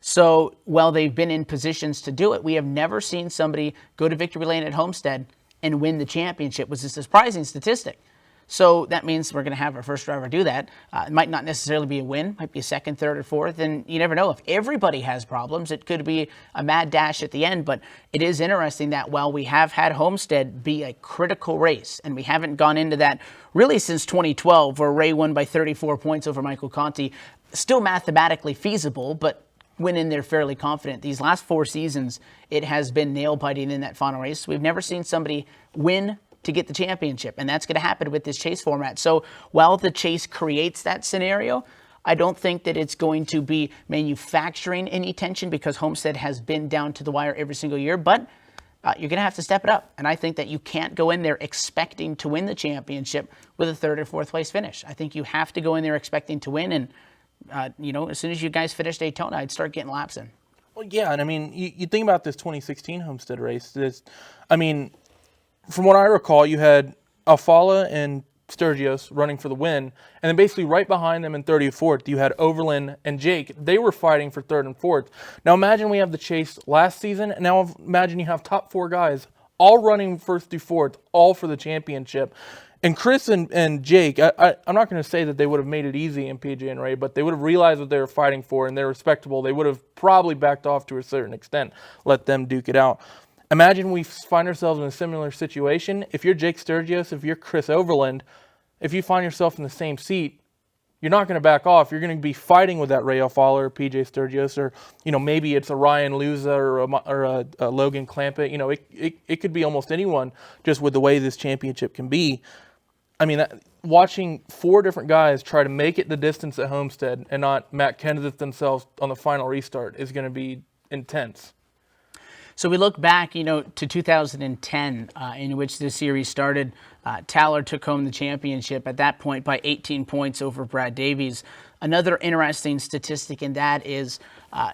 So while they've been in positions to do it, we have never seen somebody go to victory lane at Homestead and win the championship. Was a surprising statistic. So that means we're going to have our first driver do that. It might not necessarily be a win, might be a 2nd, 3rd, or 4th, and you never know. If everybody has problems, it could be a mad dash at the end, but it is interesting that while we have had Homestead be a critical race, and we haven't gone into that really since 2012, where Ray won by 34 points over Michael Conti, still mathematically feasible, but went in there fairly confident. These last 4 seasons, it has been nail-biting in that final race. We've never seen somebody win to get the championship, and that's going to happen with this chase format. So while the chase creates that scenario, I don't think that it's going to be manufacturing any tension, because Homestead has been down to the wire every single year, but you're going to have to step it up. And I think that you can't go in there expecting to win the championship with a 3rd or 4th place finish. I think you have to go in there expecting to win, and as soon as you guys finish Daytona, I'd start getting laps in. Well, yeah, and I mean, you think about this 2016 Homestead race. From what I recall, you had Alfalla and Sturgis running for the win, and then basically right behind them in 34th, you had Overland and Jake. They were fighting for 3rd and 4th. Now imagine we have the chase last season, and now imagine you have top 4 guys all running 1st through 4th, all for the championship. And Chris and Jake, I'm not going to say that they would have made it easy in PJ and Ray, but they would have realized what they were fighting for, and they're respectable. They would have probably backed off to a certain extent, let them duke it out. Imagine we find ourselves in a similar situation. If you're Jake Sturgis, if you're Chris Overland, if you find yourself in the same seat, you're not going to back off. You're going to be fighting with that Ray Alfalla or PJ Sturgis, or maybe it's a Ryan Luza or a Logan Clampett. It could be almost anyone, just with the way this championship can be. I mean, watching 4 different guys try to make it the distance at Homestead and not Matt Kenseth themselves on the final restart is going to be intense. So we look back, to 2010, in which this series started. Tallard took home the championship at that point by 18 points over Brad Davies. Another interesting statistic in that is,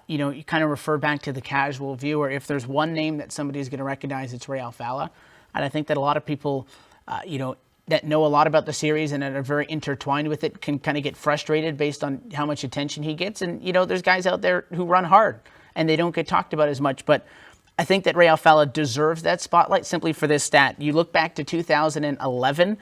you kind of refer back to the casual viewer. If there's one name that somebody's going to recognize, it's Ray Alfalla. And I think that a lot of people, that know a lot about the series and that are very intertwined with it can kind of get frustrated based on how much attention he gets. And, there's guys out there who run hard and they don't get talked about as much. But I think that Ray Alfalla deserves that spotlight simply for this stat. You look back to 2011,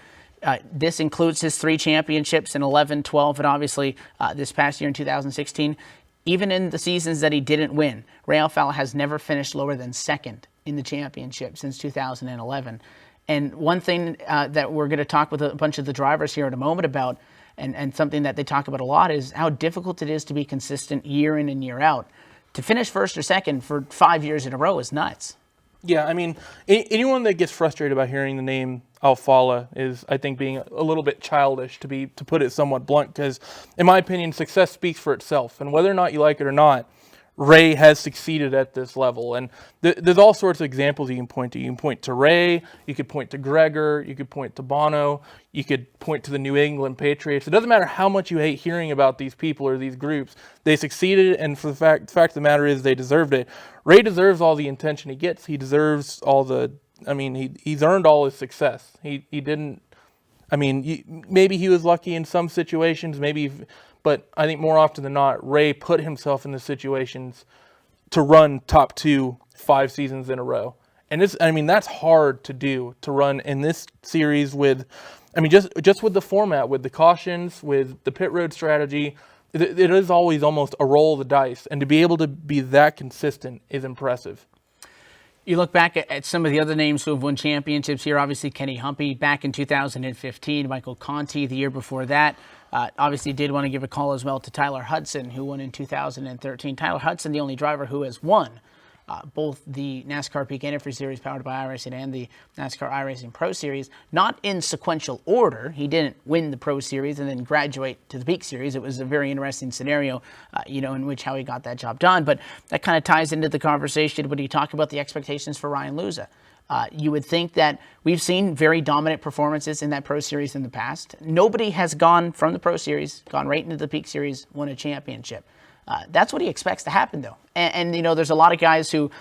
this includes his 3 championships in 11, 12, and obviously this past year in 2016. Even in the seasons that he didn't win, Ray Alfalla has never finished lower than second in the championship since 2011. And one thing that we're going to talk with a bunch of the drivers here in a moment about, and something that they talk about a lot, is how difficult it is to be consistent year in and year out. To finish first or second for 5 years in a row is nuts. Yeah, I mean, anyone that gets frustrated about hearing the name Alfalla is, I think, being a little bit childish, to put it somewhat blunt, because, in my opinion, success speaks for itself. And whether or not you like it or not, Ray has succeeded at this level. And there's all sorts of examples you can point to. You can point to Ray, you could point to Gregor, you could point to Bono, you could point to the New England Patriots. It doesn't matter how much you hate hearing about these people or these groups. They succeeded, and for the fact of the matter is they deserved it. Ray deserves all the attention he gets. He deserves all the, he's earned all his success. He didn't, maybe he was lucky in some situations, but I think more often than not, Ray put himself in the situations to run top 2 5 seasons in a row. And that's hard to do, to run in this series with, just with the format, with the cautions, with the pit road strategy. It is always almost a roll of the dice. And to be able to be that consistent is impressive. You look back at some of the other names who have won championships here. Obviously, Kenny Humpy back in 2015, Michael Conti the year before that. Obviously, did want to give a call as well to Tyler Hudson, who won in 2013. Tyler Hudson, the only driver who has won both the NASCAR Peak Antifreeze Series powered by iRacing and the NASCAR iRacing Pro Series, not in sequential order. He didn't win the Pro Series and then graduate to the Peak Series. It was a very interesting scenario, in which how he got that job done. But that kind of ties into the conversation when you talk about the expectations for Ryan Luza. You would think that we've seen very dominant performances in that Pro Series in the past. Nobody has gone from the Pro Series, gone right into the Peak Series, won a championship. That's what he expects to happen, though. And there's a lot of guys who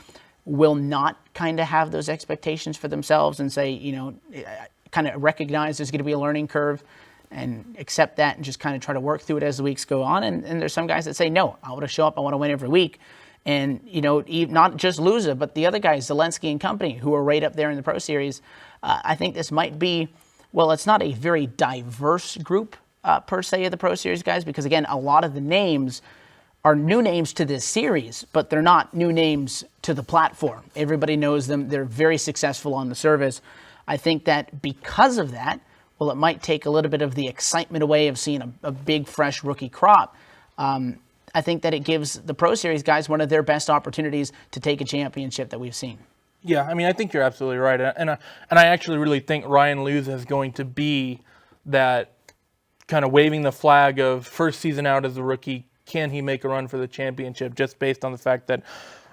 will not kind of have those expectations for themselves and say, kind of recognize there's going to be a learning curve and accept that and just kind of try to work through it as the weeks go on. And there's some guys that say, no, I want to show up, I want to win every week. And, not just Luza, but the other guys, Zelensky and company, who are right up there in the Pro Series. I think this might be, well, it's not a very diverse group, per se, of the Pro Series guys, because, again, a lot of the names are new names to this series, but they're not new names to the platform. Everybody knows them. They're very successful on the service. I think that because of that, well, it might take a little bit of the excitement away of seeing a big, fresh rookie crop. I think that it gives the Pro Series guys one of their best opportunities to take a championship that we've seen. Yeah, I think you're absolutely right. And I actually really think Ryan Luza is going to be that kind of waving the flag of first season out as a rookie. Can he make a run for the championship, just based on the fact that,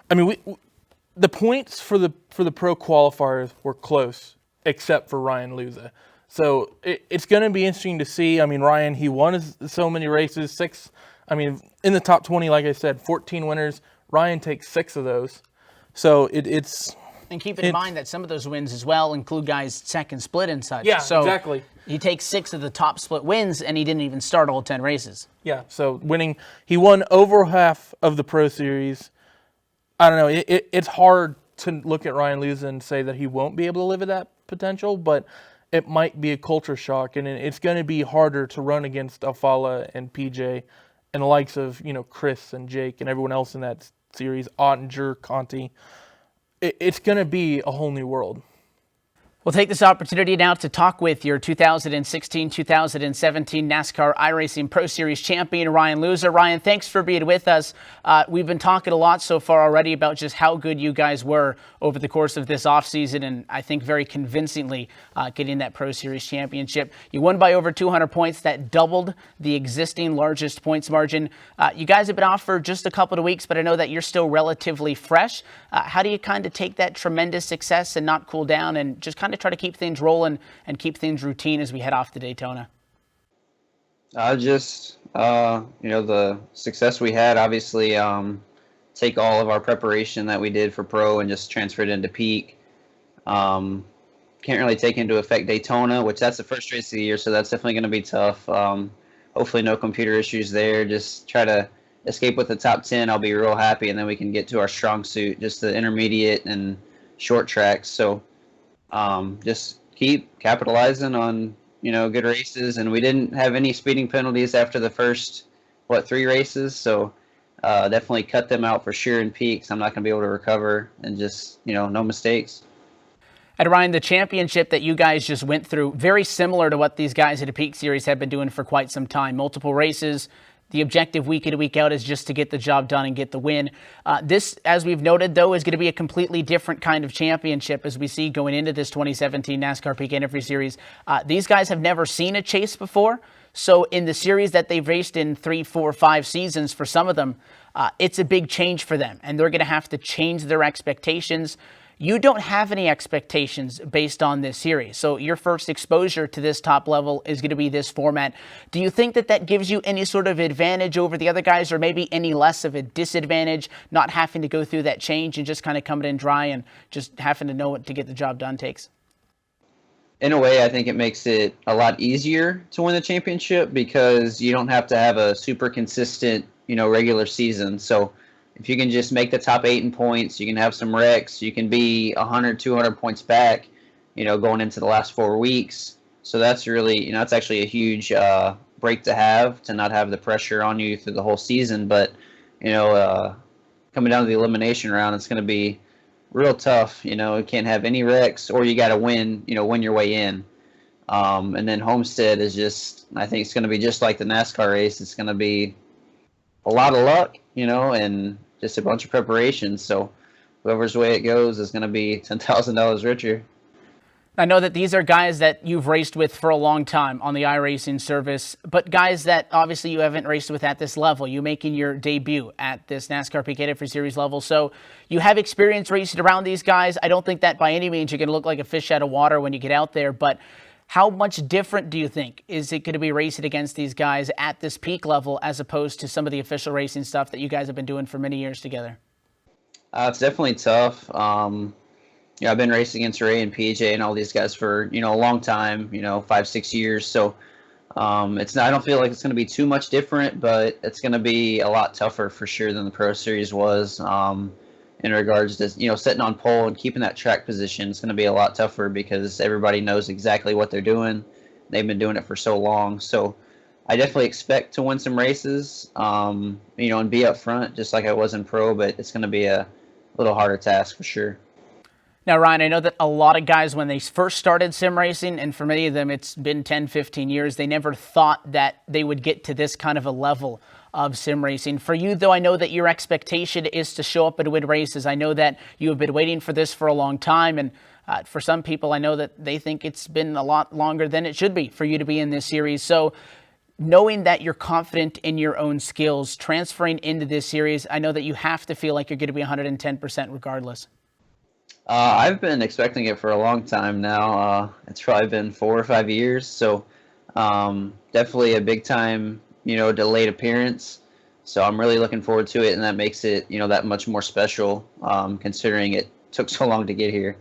the points for the pro qualifiers were close, except for Ryan Luza. So it's going to be interesting to see. Ryan, he won so many races, 6. In the top 20, like I said, 14 winners. Ryan takes 6 of those. So it's... And keep in mind that some of those wins as well include guys second split and such. Yeah, so exactly. He takes 6 of the top split wins, and he didn't even start all 10 races. Yeah, so he won over half of the Pro Series. I don't know, it's hard to look at Ryan Luza and say that he won't be able to live at that potential, but it might be a culture shock, and it's going to be harder to run against Alfalla and PJ and the likes of, Chris and Jake and everyone else in that series, Ottinger, Conti. It's going to be a whole new world. We'll take this opportunity now to talk with your 2016-2017 NASCAR iRacing Pro Series champion, Ryan Loser. Ryan, thanks for being with us. We've been talking a lot so far already about just how good you guys were over the course of this offseason, and I think very convincingly getting that Pro Series championship. You won by over 200 points. That doubled the existing largest points margin. You guys have been off for just a couple of weeks, but I know that you're still relatively fresh. How do you kind of take that tremendous success and not cool down and just kind of try to keep things rolling and keep things routine as we head off to Daytona? The success we had, obviously, take all of our preparation that we did for Pro and just transfer it into Peak. Can't really take into effect Daytona, which that's the first race of the year, so that's definitely going to be tough. Hopefully no computer issues there. Just try to escape with the top 10. I'll be real happy, and then we can get to our strong suit, just the intermediate and short tracks. So just keep capitalizing on, good races. And we didn't have any speeding penalties after the first, 3 races. So definitely cut them out for sure in Peaks. I'm not going to be able to recover, and just, no mistakes. And Ryan, the championship that you guys just went through, very similar to what these guys at the Peak Series have been doing for quite some time. Multiple races. The objective week in, week out is just to get the job done and get the win. This, as we've noted, though, is going to be a completely different kind of championship as we see going into this 2017 NASCAR Peak Antifreeze Series. These guys have never seen a chase before. So in the series that they've raced in 3, 4, 5 seasons, for some of them, it's a big change for them. And they're going to have to change their expectations. You don't have any expectations based on this series. So your first exposure to this top level is going to be this format. Do you think that that gives you any sort of advantage over the other guys, or maybe any less of a disadvantage, not having to go through that change and just kind of coming in dry and just having to know what to get the job done takes? In a way, I think it makes it a lot easier to win the championship because you don't have to have a super consistent, regular season. So if you can just make the top 8 in points, you can have some wrecks, you can be 100, 200 points back, going into the last 4 weeks. So that's really, that's actually a huge break to not have the pressure on you through the whole season. But, coming down to the elimination round, it's going to be real tough. You can't have any wrecks, or you got to win your way in. And then Homestead is just, I think it's going to be just like the NASCAR race. It's going to be a lot of luck, and just a bunch of preparation. So whoever's way it goes is going to be $10,000 richer. I know that these are guys that you've raced with for a long time on the iRacing service, but guys that obviously you haven't raced with at this level. You making your debut at this NASCAR Peak Antifreeze Series level. So you have experience racing around these guys. I don't think that by any means you're going to look like a fish out of water when you get out there, but how much different do you think is it going to be racing against these guys at this peak level as opposed to some of the official racing stuff that you guys have been doing for many years together? It's definitely tough. I've been racing against Ray and PJ and all these guys for, a long time, 5, 6 years. So it's not, I don't feel like it's going to be too much different, but it's going to be a lot tougher for sure than the Pro Series was. In regards to, sitting on pole and keeping that track position, it's going to be a lot tougher because everybody knows exactly what they're doing. They've been doing it for so long. So I definitely expect to win some races, and be up front just like I was in Pro, but it's going to be a little harder task for sure. Now, Ryan, I know that a lot of guys, when they first started sim racing, and for many of them it's been 10, 15 years, they never thought that they would get to this kind of a level of sim racing. For you, though, I know that your expectation is to show up and win races. I know that you have been waiting for this for a long time, and for some people, I know that they think it's been a lot longer than it should be for you to be in this series. So knowing that you're confident in your own skills, transferring into this series, I know that you have to feel like you're going to be 110% regardless. I've been expecting it for a long time now. It's probably been 4 or 5 years. So definitely a big time, delayed appearance. So I'm really looking forward to it, and that makes it, that much more special, considering it took so long to get here.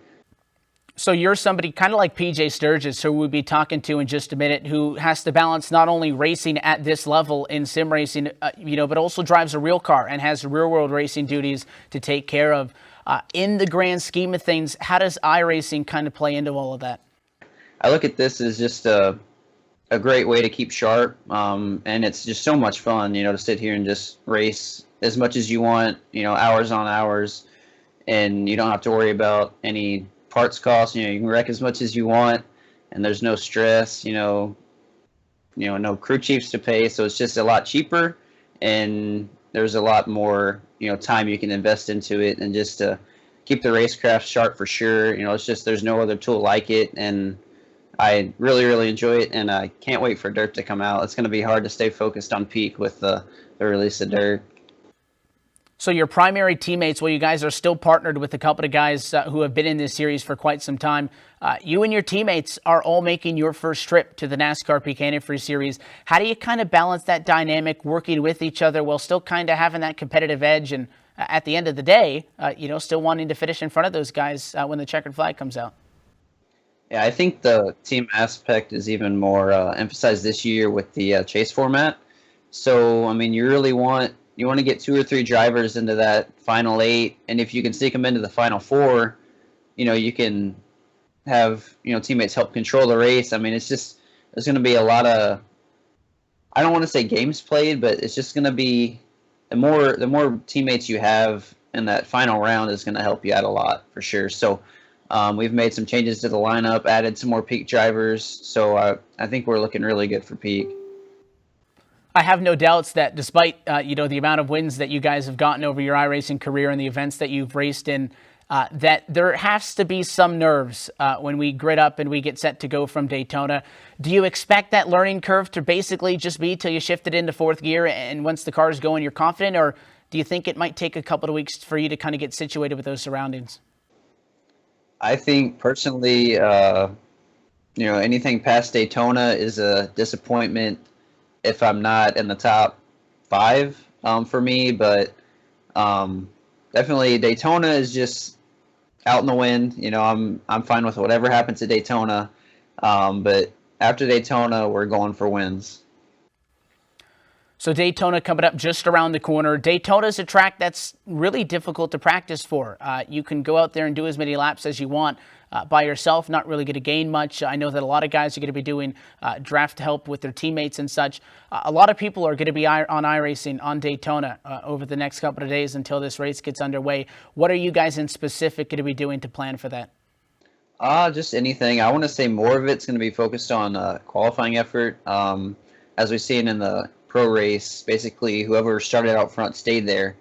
So you're somebody kind of like PJ Sturgis, who we'll be talking to in just a minute, who has to balance not only racing at this level in sim racing, but also drives a real car and has real world racing duties to take care of. In the grand scheme of things, how does iRacing kind of play into all of that? I look at this as just a great way to keep sharp, and it's just so much fun, to sit here and just race as much as you want, hours on hours, and you don't have to worry about any parts cost. You can wreck as much as you want, and there's no stress. No crew chiefs to pay, so it's just a lot cheaper, and there's a lot more time you can invest into it, and just to keep the racecraft sharp for sure. It's just there's no other tool like it, and I really, really enjoy it, and I can't wait for Dirt to come out. It's going to be hard to stay focused on Peak with the release of Dirt. So your primary teammates, well, you guys are still partnered with a couple of guys who have been in this series for quite some time. You and your teammates are all making your first trip to the NASCAR Peak Antifreeze Series. How do you kind of balance that dynamic, working with each other while still kind of having that competitive edge and at the end of the day, still wanting to finish in front of those guys when the checkered flag comes out? Yeah, I think the team aspect is even more emphasized this year with the chase format. So, I mean, you want to get 2 or 3 drivers into that final 8, and if you can sneak them into the final 4, you can have teammates help control the race. I mean, there's going to be a lot of, I don't want to say games played, but it's just going to be the more teammates you have in that final round is going to help you out a lot for sure. So we've made some changes to the lineup, added some more Peak drivers, so I think we're looking really good for Peak. I have no doubts that despite the amount of wins that you guys have gotten over your iRacing career and the events that you've raced in, that there has to be some nerves when we grid up and we get set to go from Daytona. Do you expect that learning curve to basically just be till you shift it into 4th gear and once the car's going you're confident, or do you think it might take a couple of weeks for you to kind of get situated with those surroundings? I think personally, anything past Daytona is a disappointment if I'm not in the top 5 for me, but definitely Daytona is just out in the wind. I'm fine with whatever happens at Daytona, but after Daytona, we're going for wins. So Daytona coming up just around the corner. Daytona is a track that's really difficult to practice for. You can go out there and do as many laps as you want by yourself, not really going to gain much. I know that a lot of guys are going to be doing draft help with their teammates and such. A lot of people are going to be on iRacing on Daytona over the next couple of days until this race gets underway. What are you guys in specific going to be doing to plan for that? Just anything. I want to say more of it's going to be focused on qualifying effort. As we've seen in the pro race, basically whoever started out front stayed there.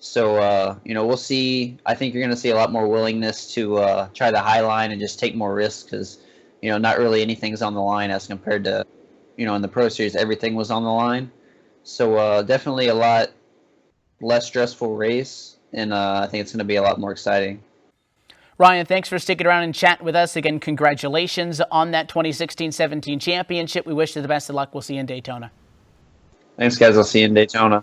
So, we'll see. I think you're going to see a lot more willingness to try the high line and just take more risks because, not really anything's on the line as compared to, in the Pro Series, everything was on the line. So definitely a lot less stressful race, and I think it's going to be a lot more exciting. Ryan, thanks for sticking around and chatting with us. Again, congratulations on that 2016-17 championship. We wish you the best of luck. We'll see you in Daytona. Thanks, guys. I'll see you in Daytona.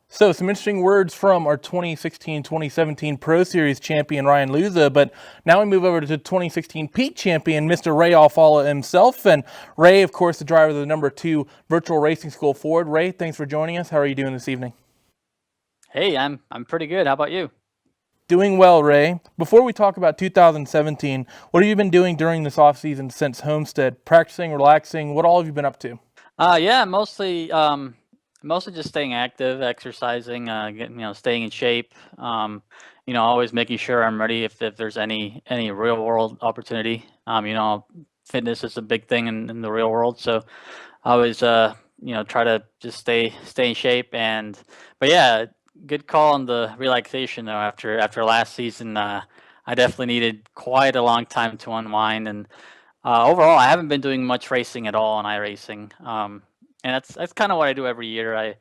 So some interesting words from our 2016-2017 Pro Series champion, Ryan Luza. But now we move over to 2016 Peak champion, Mr. Ray Alfala himself. And Ray, of course, the driver of the number 2 Virtual Racing School Ford. Ray, thanks for joining us. How are you doing this evening? Hey, I'm pretty good. How about you? Doing well, Ray. Before we talk about 2017, what have you been doing during this offseason since Homestead? Practicing, relaxing? What all have you been up to? Yeah, mostly just staying active, exercising, staying in shape. Always making sure I'm ready if there's any real world opportunity. Fitness is a big thing in the real world, so I always try to just stay in shape. But yeah, good call on the relaxation though. After last season, I definitely needed quite a long time to unwind, and overall, I haven't been doing much racing at all on iRacing. And that's kind of what I do every year. I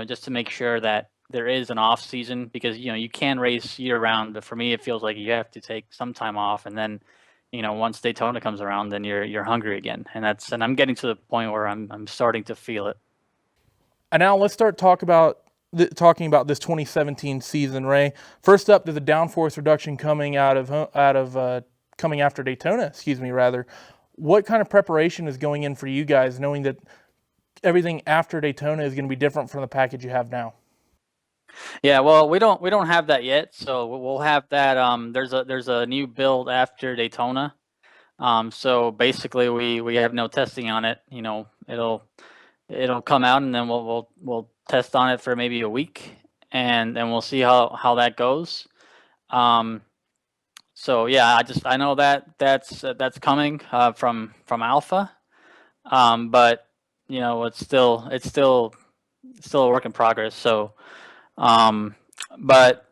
just to make sure that there is an off season, because you can race year round, but for me it feels like you have to take some time off, and then once Daytona comes around, then you're hungry again, and I'm getting to the point where I'm starting to feel it. And now let's start talking about this 2017 season, Ray. First up, there's a downforce reduction coming coming after Daytona, rather. What kind of preparation is going in for you guys, knowing that everything after Daytona is going to be different from the package you have now? Yeah, well, we don't have that yet, so we'll have that. There's a new build after Daytona. So basically, we have no testing on it. It'll come out, and then we'll test on it for maybe a week, and then we'll see how that goes. So yeah, I know that that's coming from Alpha, but it's still a work in progress. So, um, but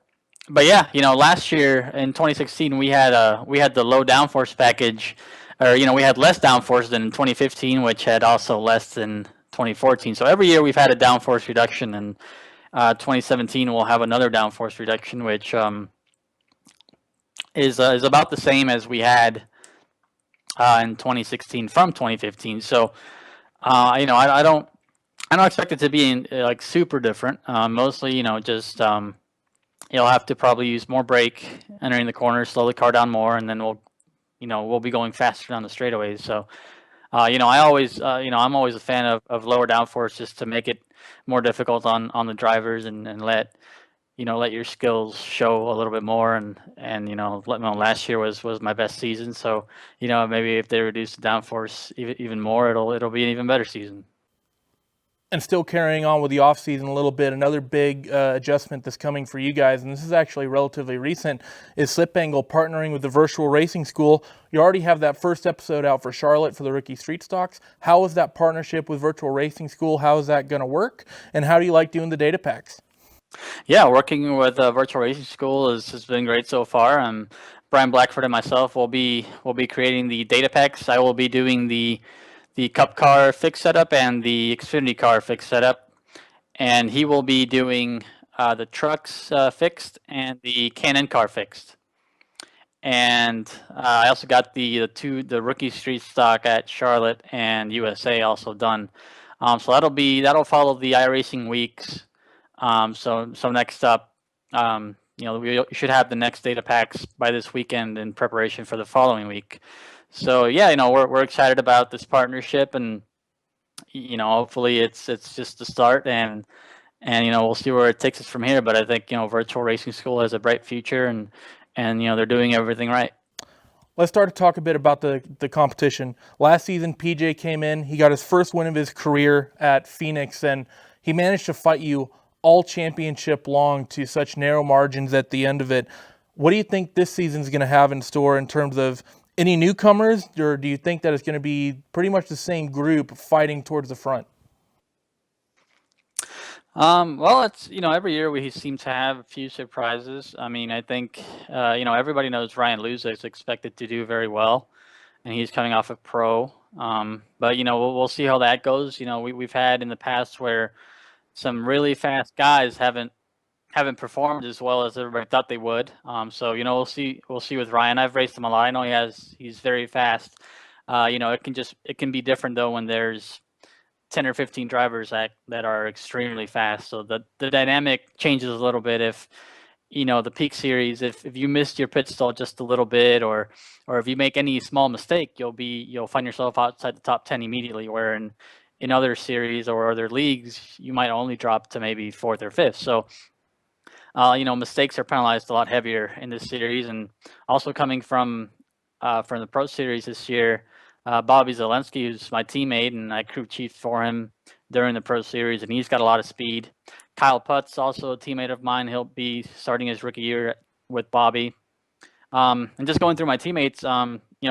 but yeah, last year in 2016 we had the low downforce package, or we had less downforce than in 2015, which had also less than 2014. So every year we've had a downforce reduction, and 2017 we'll have another downforce reduction, which is about the same as we had in 2016 from 2015. So I don't expect it to be like super different. Mostly, just you'll have to probably use more brake entering the corner, slow the car down more, and then we'll be going faster down the straightaways. So, I'm always a fan of lower downforce, just to make it more difficult on the drivers, and let your skills show a little bit more, and last year was my best season. So, maybe if they reduce the downforce even more, it'll be an even better season. And still carrying on with the offseason a little bit, another big adjustment that's coming for you guys, and this is actually relatively recent, is Slip Angle partnering with the Virtual Racing School. You already have that first episode out for Charlotte for the Rookie Street Stocks. How is that partnership with Virtual Racing School? How is that going to work? And how do you like doing the data packs? Yeah, working with Virtual Racing School has been great so far. Brian Blackford and myself will be creating the data packs. I will be doing the Cup car fixed setup and the Xfinity car fixed setup, and he will be doing the trucks fixed and the Can-Am car fixed. And I also got the rookie street stock at Charlotte and USA also done. So that'll follow the iRacing weeks. So next up, we should have the next data packs by this weekend in preparation for the following week. So yeah, we're excited about this partnership, and hopefully it's just the start, and we'll see where it takes us from here. But I think Virtual Racing School has a bright future, and they're doing everything right. Let's start to talk a bit about the competition. Last season, PJ came in. He got his first win of his career at Phoenix, and he managed to fight you all championship long to such narrow margins at the end of it. What do you think this season's going to have in store in terms of any newcomers, or do you think that it's going to be pretty much the same group fighting towards the front? Well, it's every year we seem to have a few surprises. I mean, I think everybody knows Ryan Luza is expected to do very well, and he's coming off of pro. But we'll see how that goes. We've had in the past where some really fast guys haven't performed as well as everybody thought they would. So we'll see with Ryan. I've raced him a lot. I know he's very fast. It can be different though when there's 10 or 15 drivers that are extremely fast. So the dynamic changes a little bit if the peak series, if you missed your pit stall just a little bit, or if you make any small mistake, you'll find yourself outside the top 10 immediately, where in other series or other leagues you might only drop to maybe fourth or fifth. So mistakes are penalized a lot heavier in this series. And also coming from the Pro Series this year, Bobby Zelensky, who's my teammate, and I crew chief for him during the Pro Series, and he's got a lot of speed. Kyle Putz, also a teammate of mine, he'll be starting his rookie year with Bobby. And just going through my teammates,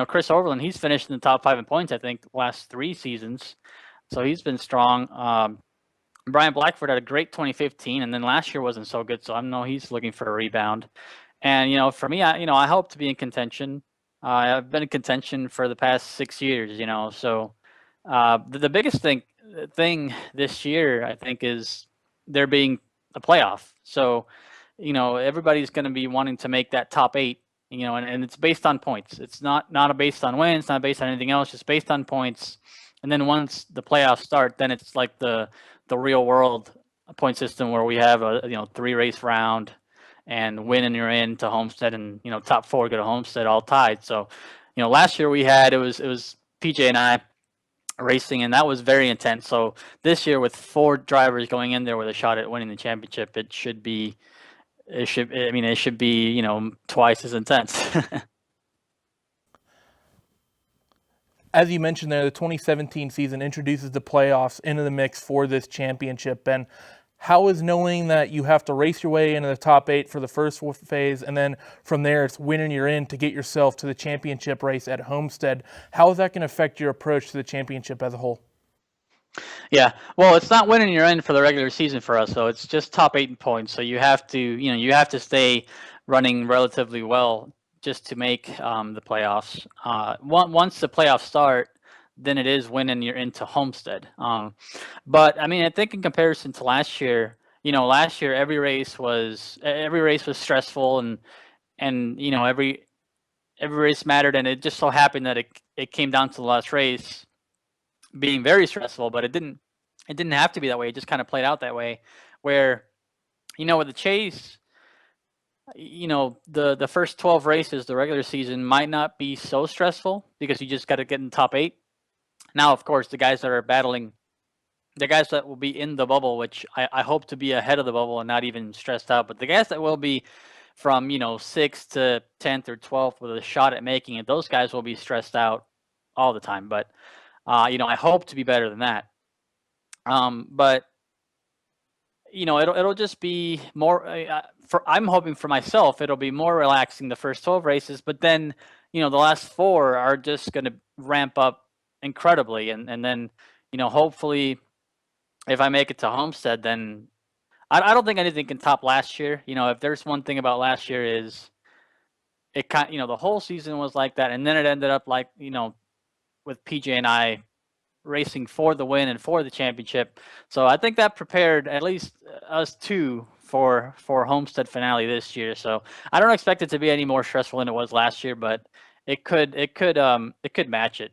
Chris Overland, he's finished in the top 5 in points, I think, the last 3 seasons. So he's been strong. Brian Blackford had a great 2015, and then last year wasn't so good, so I know he's looking for a rebound. And for me, I hope to be in contention. I've been in contention for the past 6 years, So the biggest thing this year, I think, is there being a playoff. So everybody's going to be wanting to make that top 8. And it's based on points. It's not based on wins, not based on anything else. Just based on points. And then once the playoffs start, then it's like the real world point system where we have a 3 race round, and win and you're in to Homestead, and top 4 go to Homestead, all tied. So last year it was PJ and I racing, and that was very intense. So this year, with 4 drivers going in there with a shot at winning the championship, it should be twice as intense. As you mentioned there, the 2017 season introduces the playoffs into the mix for this championship. And how is knowing that you have to race your way into the top 8 for the first phase, and then from there it's winning you're in to get yourself to the championship race at Homestead? How is that going to affect your approach to the championship as a whole? Yeah, well, it's not winning your end for the regular season for us, so it's just top 8 in points. So you have to, you have to stay running relatively well just to make the playoffs. Once the playoffs start, then it is winning you're into Homestead. But I mean, I think in comparison to last year, last year every race was stressful, and every race mattered, and it just so happened that it came down to the last race being very stressful, but it didn't have to be that way. It just kind of played out that way, where with the chase, the first 12 races, the regular season might not be so stressful because you just got to get in the top 8. Now, of course, the guys that are battling, the guys that will be in the bubble, which I hope to be ahead of the bubble and not even stressed out, but the guys that will be from 6th to 10th or 12th with a shot at making it, those guys will be stressed out all the time. But I hope to be better than that. But it'll just be more. I'm hoping for myself, it'll be more relaxing the first 12 races, but then the last 4 are just going to ramp up incredibly, and then hopefully, if I make it to Homestead, then I don't think anything can top last year. If there's one thing about last year is it kind the whole season was like that, and then it ended up like with PJ and I racing for the win and for the championship. So I think that prepared at least us 2 for Homestead finale this year. So I don't expect it to be any more stressful than it was last year, but it could match it.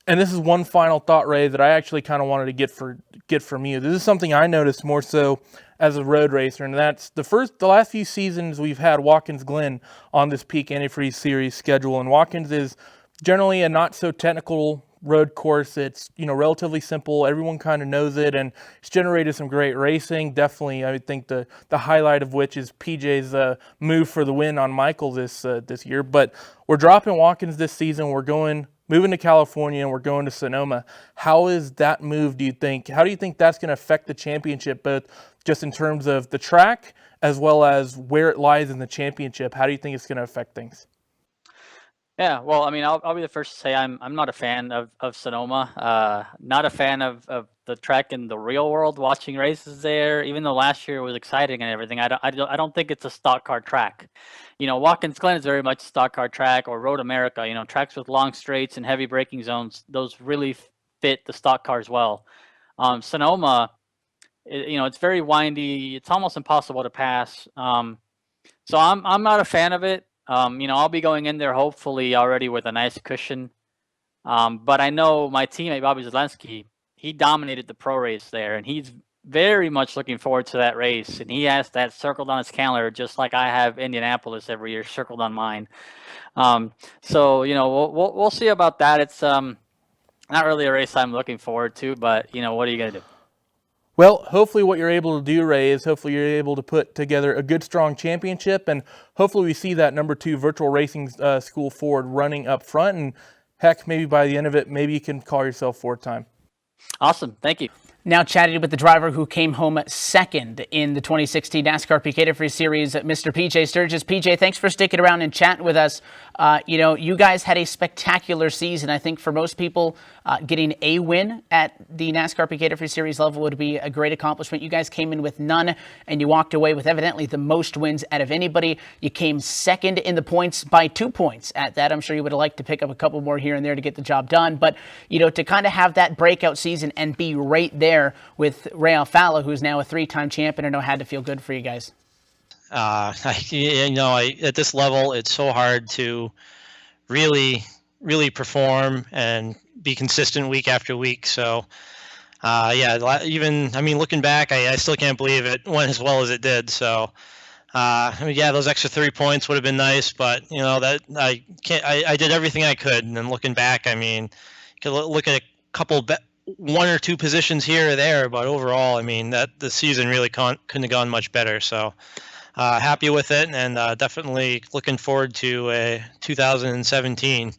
And this is one final thought, Ray, that I actually kind of wanted to get from you. This is something I noticed more so as a road racer, and that's the last few seasons we've had Watkins Glen on this Peak Antifreeze Series schedule, and Watkins is generally a not so technical road course. It's relatively simple. Everyone kind of knows it, and it's generated some great racing. Definitely, I would think the highlight of which is PJ's move for the win on Michael this year. But we're dropping Watkins this season. We're moving to California, and we're going to Sonoma. How is that move, do you think? How do you think that's going to affect the championship, both just in terms of the track as well as where it lies in the championship? How do you think it's going to affect things? Yeah, well, I mean, I'll be the first to say I'm not a fan of Sonoma. Not a fan of the track in the real world. Watching races there, even though last year was exciting and everything, I don't think it's a stock car track. Watkins Glen is very much a stock car track, or Road America. Tracks with long straights and heavy braking zones. Those really fit the stock cars well. Sonoma, it's very windy. It's almost impossible to pass. So I'm not a fan of it. I'll be going in there hopefully already with a nice cushion. But I know my teammate, Bobby Zelensky, he dominated the pro race there, and he's very much looking forward to that race. And he has that circled on his calendar, just like I have Indianapolis every year circled on mine. So, we'll see about that. It's not really a race I'm looking forward to, but, what are you going to do? Well, hopefully what you're able to do, Ray, is hopefully you're able to put together a good, strong championship, and hopefully we see that number 2 virtual racing school Ford running up front, and heck, maybe by the end of it, maybe you can call yourself Ford time. Awesome. Thank you. Now chatting with the driver who came home second in the 2016 NASCAR Peak Antifreeze Series, Mr. PJ Sturgis. PJ, thanks for sticking around and chatting with us. You guys had a spectacular season. I think for most people, getting a win at the NASCAR Peak Antifreeze Series level would be a great accomplishment. You guys came in with none, and you walked away with evidently the most wins out of anybody. You came second in the points by 2 points at that. I'm sure you would have liked to pick up a couple more here and there to get the job done. But, to kind of have that breakout season and be right there with Ray Alfalla, who's now a 3-time champion, I know had to feel good for you guys. At this level, it's so hard to really perform and be consistent week after week. So, looking back, I still can't believe it went as well as it did. So, those extra 3 points would have been nice, but that I did everything I could. And then looking back, you could look at a couple 1 or 2 positions here or there, but overall, that the season really couldn't have gone much better. So happy with it, and definitely looking forward to 2017.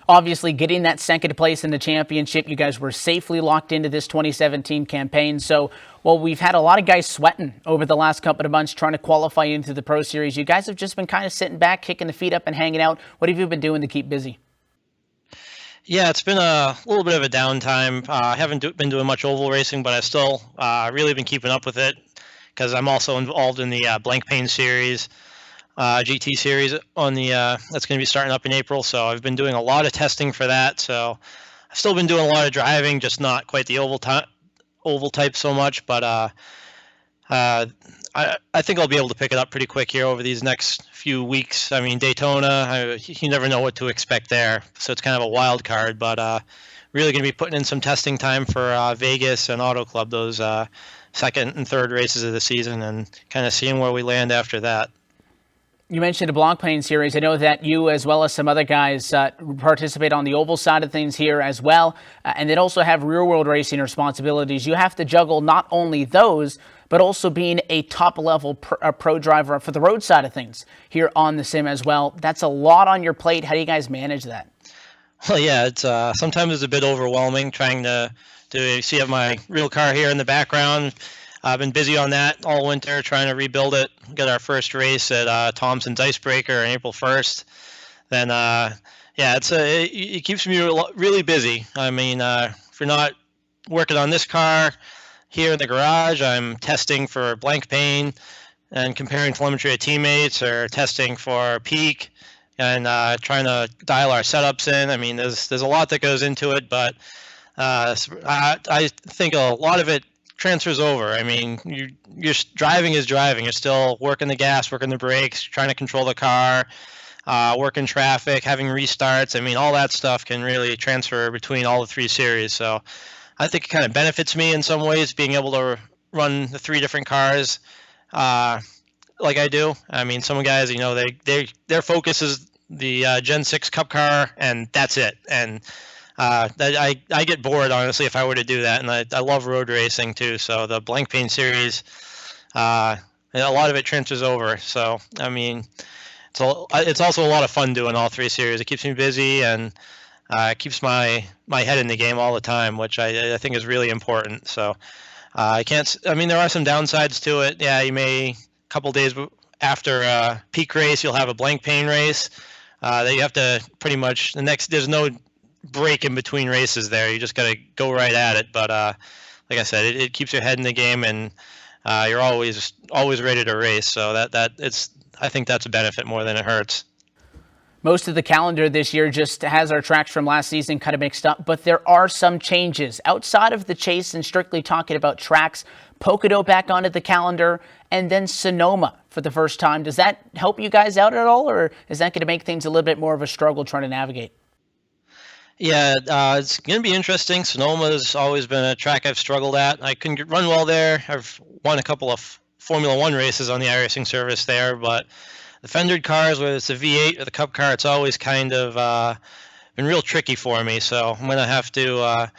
Obviously, getting that second place in the championship, you guys were safely locked into this 2017 campaign. So, well, we've had a lot of guys sweating over the last couple of months trying to qualify into the Pro Series. You guys have just been kind of sitting back, kicking the feet up and hanging out. What have you been doing to keep busy? Yeah, it's been a little bit of a downtime. I haven't been doing much oval racing, but I've still really been keeping up with it because I'm also involved in the Blank Pane Series, GT Series on the that's going to be starting up in April. So I've been doing a lot of testing for that. So I've still been doing a lot of driving, just not quite the oval type so much. But I think I'll be able to pick it up pretty quick here over these next few weeks. I mean, Daytona, you never know what to expect there, so it's kind of a wild card. But really going to be putting in some testing time for Vegas and Auto Club, those second and third races of the season, and kind of seeing where we land after that. You mentioned a Blank Pane Series. I know that you, as well as some other guys, participate on the oval side of things here as well, and then also have real-world racing responsibilities. You have to juggle not only those, but also being a top-level pro driver for the road side of things here on the sim as well. That's a lot on your plate. How do you guys manage that? Well, yeah, it's sometimes it's a bit overwhelming trying to see my real car here in the background. I've been busy on that all winter, trying to rebuild it. We got our first race at Thompson's Icebreaker on April 1st. Then, yeah, it keeps me really busy. I mean, if you're not working on this car here in the garage, I'm testing for Blank Pane and comparing telemetry of teammates, or testing for peak and trying to dial our setups in. I mean, there's a lot that goes into it, but I think a lot of it transfers over. I mean, your driving is driving. You're still working the gas, working the brakes, trying to control the car, working traffic, having restarts. I mean, all that stuff can really transfer between all the three series. So I think it kind of benefits me in some ways, being able to run the three different cars like I do. I mean, some guys, their focus is the Gen 6 Cup car, and that's it. And I get bored, honestly, if I were to do that, and I love road racing too. So the Blank Pane Series, a lot of it transfers over. So I mean, it's also a lot of fun doing all three series. It keeps me busy and keeps my head in the game all the time, which I think is really important. So I mean, there are some downsides to it. Yeah, you may a couple days after a peak race, you'll have a Blank Pane race that you have to pretty much there's no break in between races there. You just got to go right at it. But like I said, it keeps your head in the game, and you're always ready to race. So I think that's a benefit more than it hurts. Most of the calendar this year just has our tracks from last season kind of mixed up, but there are some changes. Outside of the chase and strictly talking about tracks, Pocono back onto the calendar, and then Sonoma for the first time. Does that help you guys out at all, or is that going to make things a little bit more of a struggle trying to navigate? Yeah, it's going to be interesting. Sonoma's always been a track I've struggled at. I couldn't run well there. I've won a couple of Formula One races on the iRacing service there, but the fendered cars, whether it's the V8 or the Cup car, it's always kind of been real tricky for me. So I'm going to have to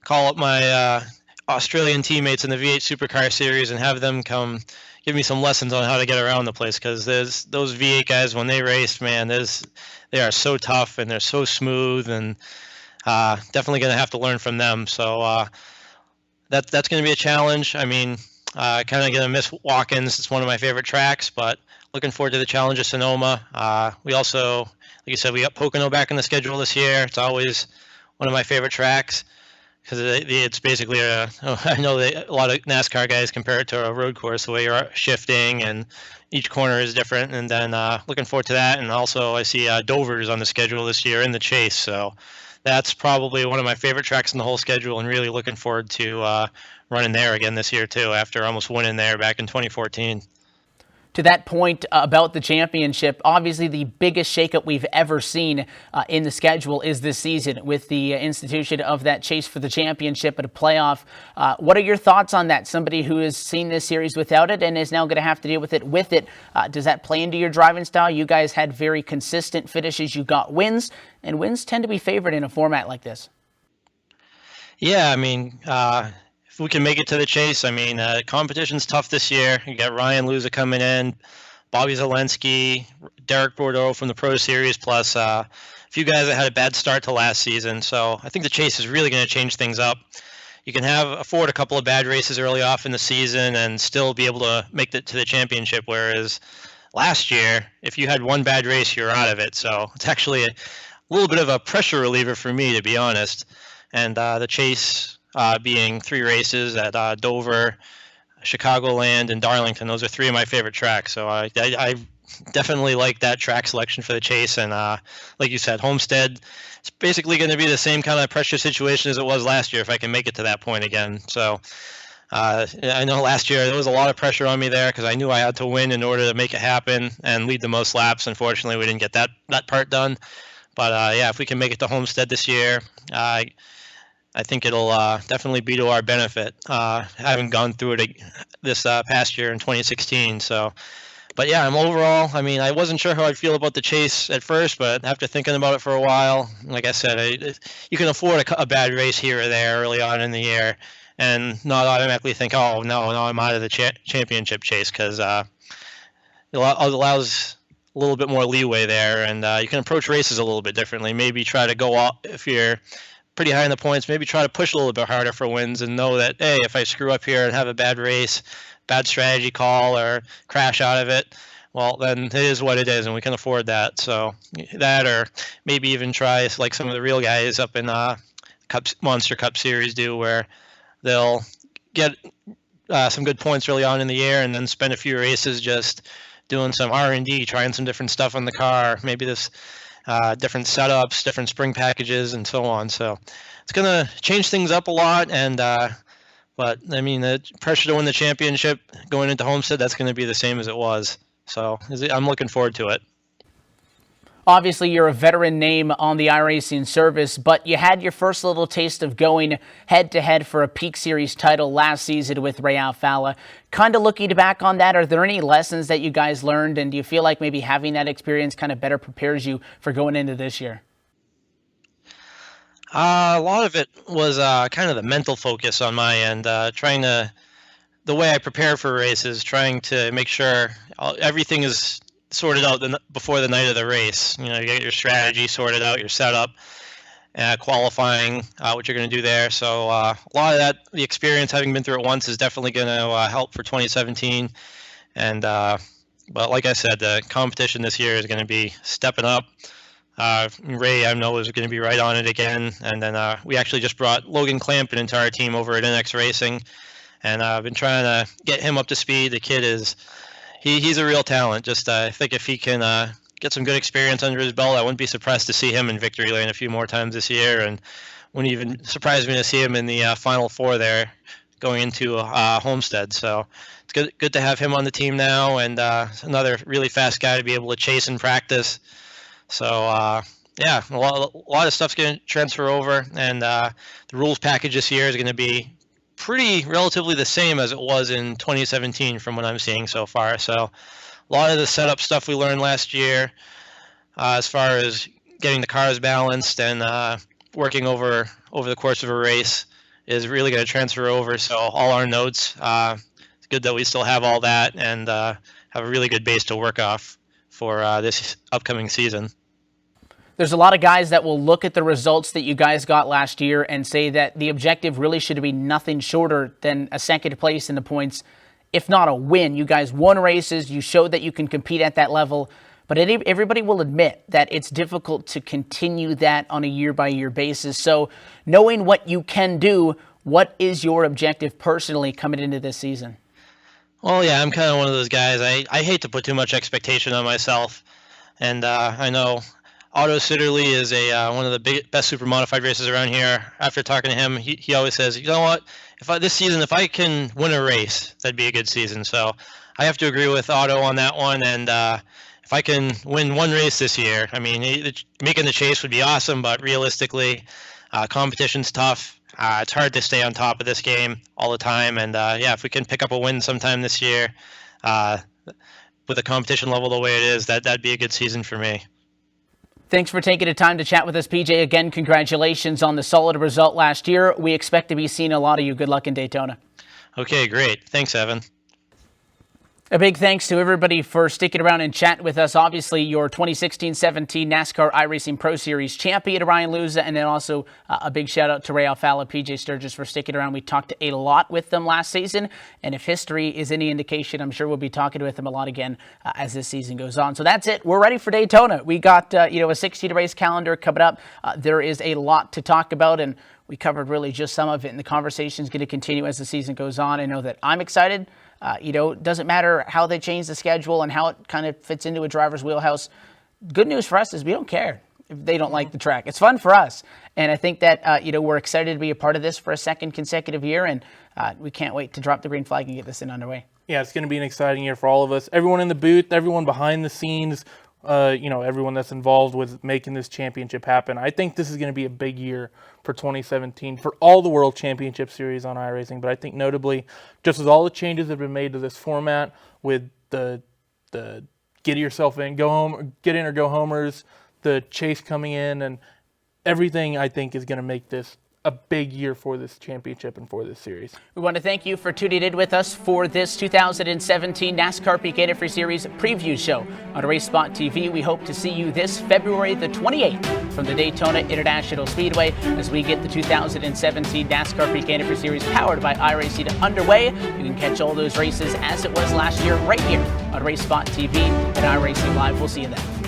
call up my Australian teammates in the V8 Supercar Series and have them come give me some lessons on how to get around the place, because there's those V8 guys, when they race, man, they are so tough and they're so smooth, and definitely going to have to learn from them. So that's going to be a challenge. I mean, kind of going to miss Watkins. It's one of my favorite tracks, but looking forward to the challenge of Sonoma. We also, like you said, we got Pocono back in the schedule this year. It's always one of my favorite tracks, because it's basically I know a lot of NASCAR guys compare it to a road course, the way you're shifting and each corner is different. And then looking forward to that. And also I see Dover's on the schedule this year in the chase. So that's probably one of my favorite tracks in the whole schedule, and really looking forward to running there again this year too, after almost winning there back in 2014. To that point about the championship, obviously the biggest shakeup we've ever seen in the schedule is this season, with the institution of that chase for the championship at a playoff. What are your thoughts on that? Somebody who has seen this series without it and is now going to have to deal with it does that play into your driving style? You guys had very consistent finishes. You got wins, and wins tend to be favored in a format like this. Yeah, I mean, if we can make it to the chase, I mean, competition's tough this year. You got Ryan Luza coming in, Bobby Zelensky, Derek Bordeaux from the Pro Series, plus few guys that had a bad start to last season. So I think the chase is really going to change things up. You can afford a couple of bad races early off in the season and still be able to make it to the championship, whereas last year, if you had one bad race, you're out of it. So it's actually a little bit of a pressure reliever for me, to be honest. And the chase being 3 races at Dover, Chicagoland, and Darlington. Those are 3 of my favorite tracks. So I definitely like that track selection for the chase. And like you said, Homestead, it's basically going to be the same kind of pressure situation as it was last year if I can make it to that point again. So I know last year there was a lot of pressure on me there because I knew I had to win in order to make it happen and lead the most laps. Unfortunately, we didn't get that part done. But yeah, if we can make it to Homestead this year, I think it'll definitely be to our benefit, having gone through it this past year in 2016. So, but yeah, I mean, I wasn't sure how I'd feel about the chase at first, but after thinking about it for a while, like I said, you can afford a bad race here or there early on in the year and not automatically think, oh, no, I'm out of the championship chase, because it allows a little bit more leeway there, and you can approach races a little bit differently. Maybe try to go off, if you're pretty high in the points, maybe try to push a little bit harder for wins and know that, hey, if I screw up here and have a bad race, bad strategy call, or crash out of it, well, then it is what it is, and we can afford that. So that, or maybe even try like some of the real guys up in Monster Cup Series do, where they'll get some good points early on in the year and then spend a few races just doing some R&D, trying some different stuff on the car, maybe this different setups, different spring packages, and so on. So it's going to change things up a lot. And but I mean, the pressure to win the championship going into Homestead, that's going to be the same as it was. So I'm looking forward to it. Obviously, you're a veteran name on the iRacing service, but you had your first little taste of going head-to-head for a Peak Series title last season with Ray Alfala. Kind of looking back on that, are there any lessons that you guys learned, and do you feel like maybe having that experience kind of better prepares you for going into this year? A lot of it was kind of the mental focus on my end, the way I prepare for races, trying to make sure everything is sorted out before the night of the race. You know, you get your strategy sorted out, your setup, qualifying, what you're going to do there. So a lot of that, the experience, having been through it once, is definitely going to help for 2017. And but like I said, the competition this year is going to be stepping up. Ray, I know, is going to be right on it again. And then we actually just brought Logan Clampton into our team over at NX Racing, and I've been trying to get him up to speed. The kid is he's a real talent. Just I think if he can get some good experience under his belt, I wouldn't be surprised to see him in victory lane a few more times this year, and wouldn't even surprise me to see him in the Final Four there going into Homestead. So it's good to have him on the team now, and another really fast guy to be able to chase in practice. So yeah, a lot of stuff's going to transfer over, and the rules package this year is going to be pretty relatively the same as it was in 2017 from what I'm seeing so far. So a lot of the setup stuff we learned last year, as far as getting the cars balanced and working over the course of a race, is really going to transfer over. So all our notes, it's good that we still have all that and have a really good base to work off for this upcoming season. There's a lot of guys that will look at the results that you guys got last year and say that the objective really should be nothing shorter than a second place in the points, if not a win. You guys won races. You showed that you can compete at that level. But everybody will admit that it's difficult to continue that on a year-by-year basis. So knowing what you can do, what is your objective personally coming into this season? Well, yeah, I'm kind of one of those guys. I hate to put too much expectation on myself. And I know Otto Sitterly is one of the best super modified racers around here. After talking to him, he always says, you know what, this season, if I can win a race, that'd be a good season. So I have to agree with Otto on that one. And if I can win one race this year, I mean, making the chase would be awesome, but realistically, competition's tough. It's hard to stay on top of this game all the time. And yeah, if we can pick up a win sometime this year, with the competition level the way it is, that'd be a good season for me. Thanks for taking the time to chat with us, PJ. Again, congratulations on the solid result last year. We expect to be seeing a lot of you. Good luck in Daytona. Okay, great. Thanks, Evan. A big thanks to everybody for sticking around and chatting with us. Obviously, your 2016-17 NASCAR iRacing Pro Series champion, Ryan Luza, and then also a big shout out to Ray Alfalla, PJ Sturgis for sticking around. We talked a lot with them last season, and if history is any indication, I'm sure we'll be talking with them a lot again as this season goes on. So that's it. We're ready for Daytona. We got a 60-race calendar coming up. There is a lot to talk about, and we covered really just some of it, and the conversation is going to continue as the season goes on. I know that I'm excited. It doesn't matter how they change the schedule and how it kind of fits into a driver's wheelhouse. Good news for us is we don't care if they don't like the track. It's fun for us. And I think that, we're excited to be a part of this for a second consecutive year, and we can't wait to drop the green flag and get this thing underway. Yeah, it's going to be an exciting year for all of us. Everyone in the booth, everyone behind the scenes, everyone that's involved with making this championship happen. I think this is going to be a big year for 2017 for all the World Championship Series on iRacing. But I think notably, just with all the changes that have been made to this format, with the get yourself in, go home, get in or go homers, the chase coming in, and everything, I think is going to make this a big year for this championship and for this series. We want to thank you for tuning in with us for this 2017 NASCAR Peak Antifreeze Series preview show on RaceSpot TV. We hope to see you this February the 28th from the Daytona International Speedway as we get the 2017 NASCAR Peak Antifreeze Series powered by iRacing underway. You can catch all those races as it was last year right here on RaceSpot TV and iRacing Live. We'll see you then.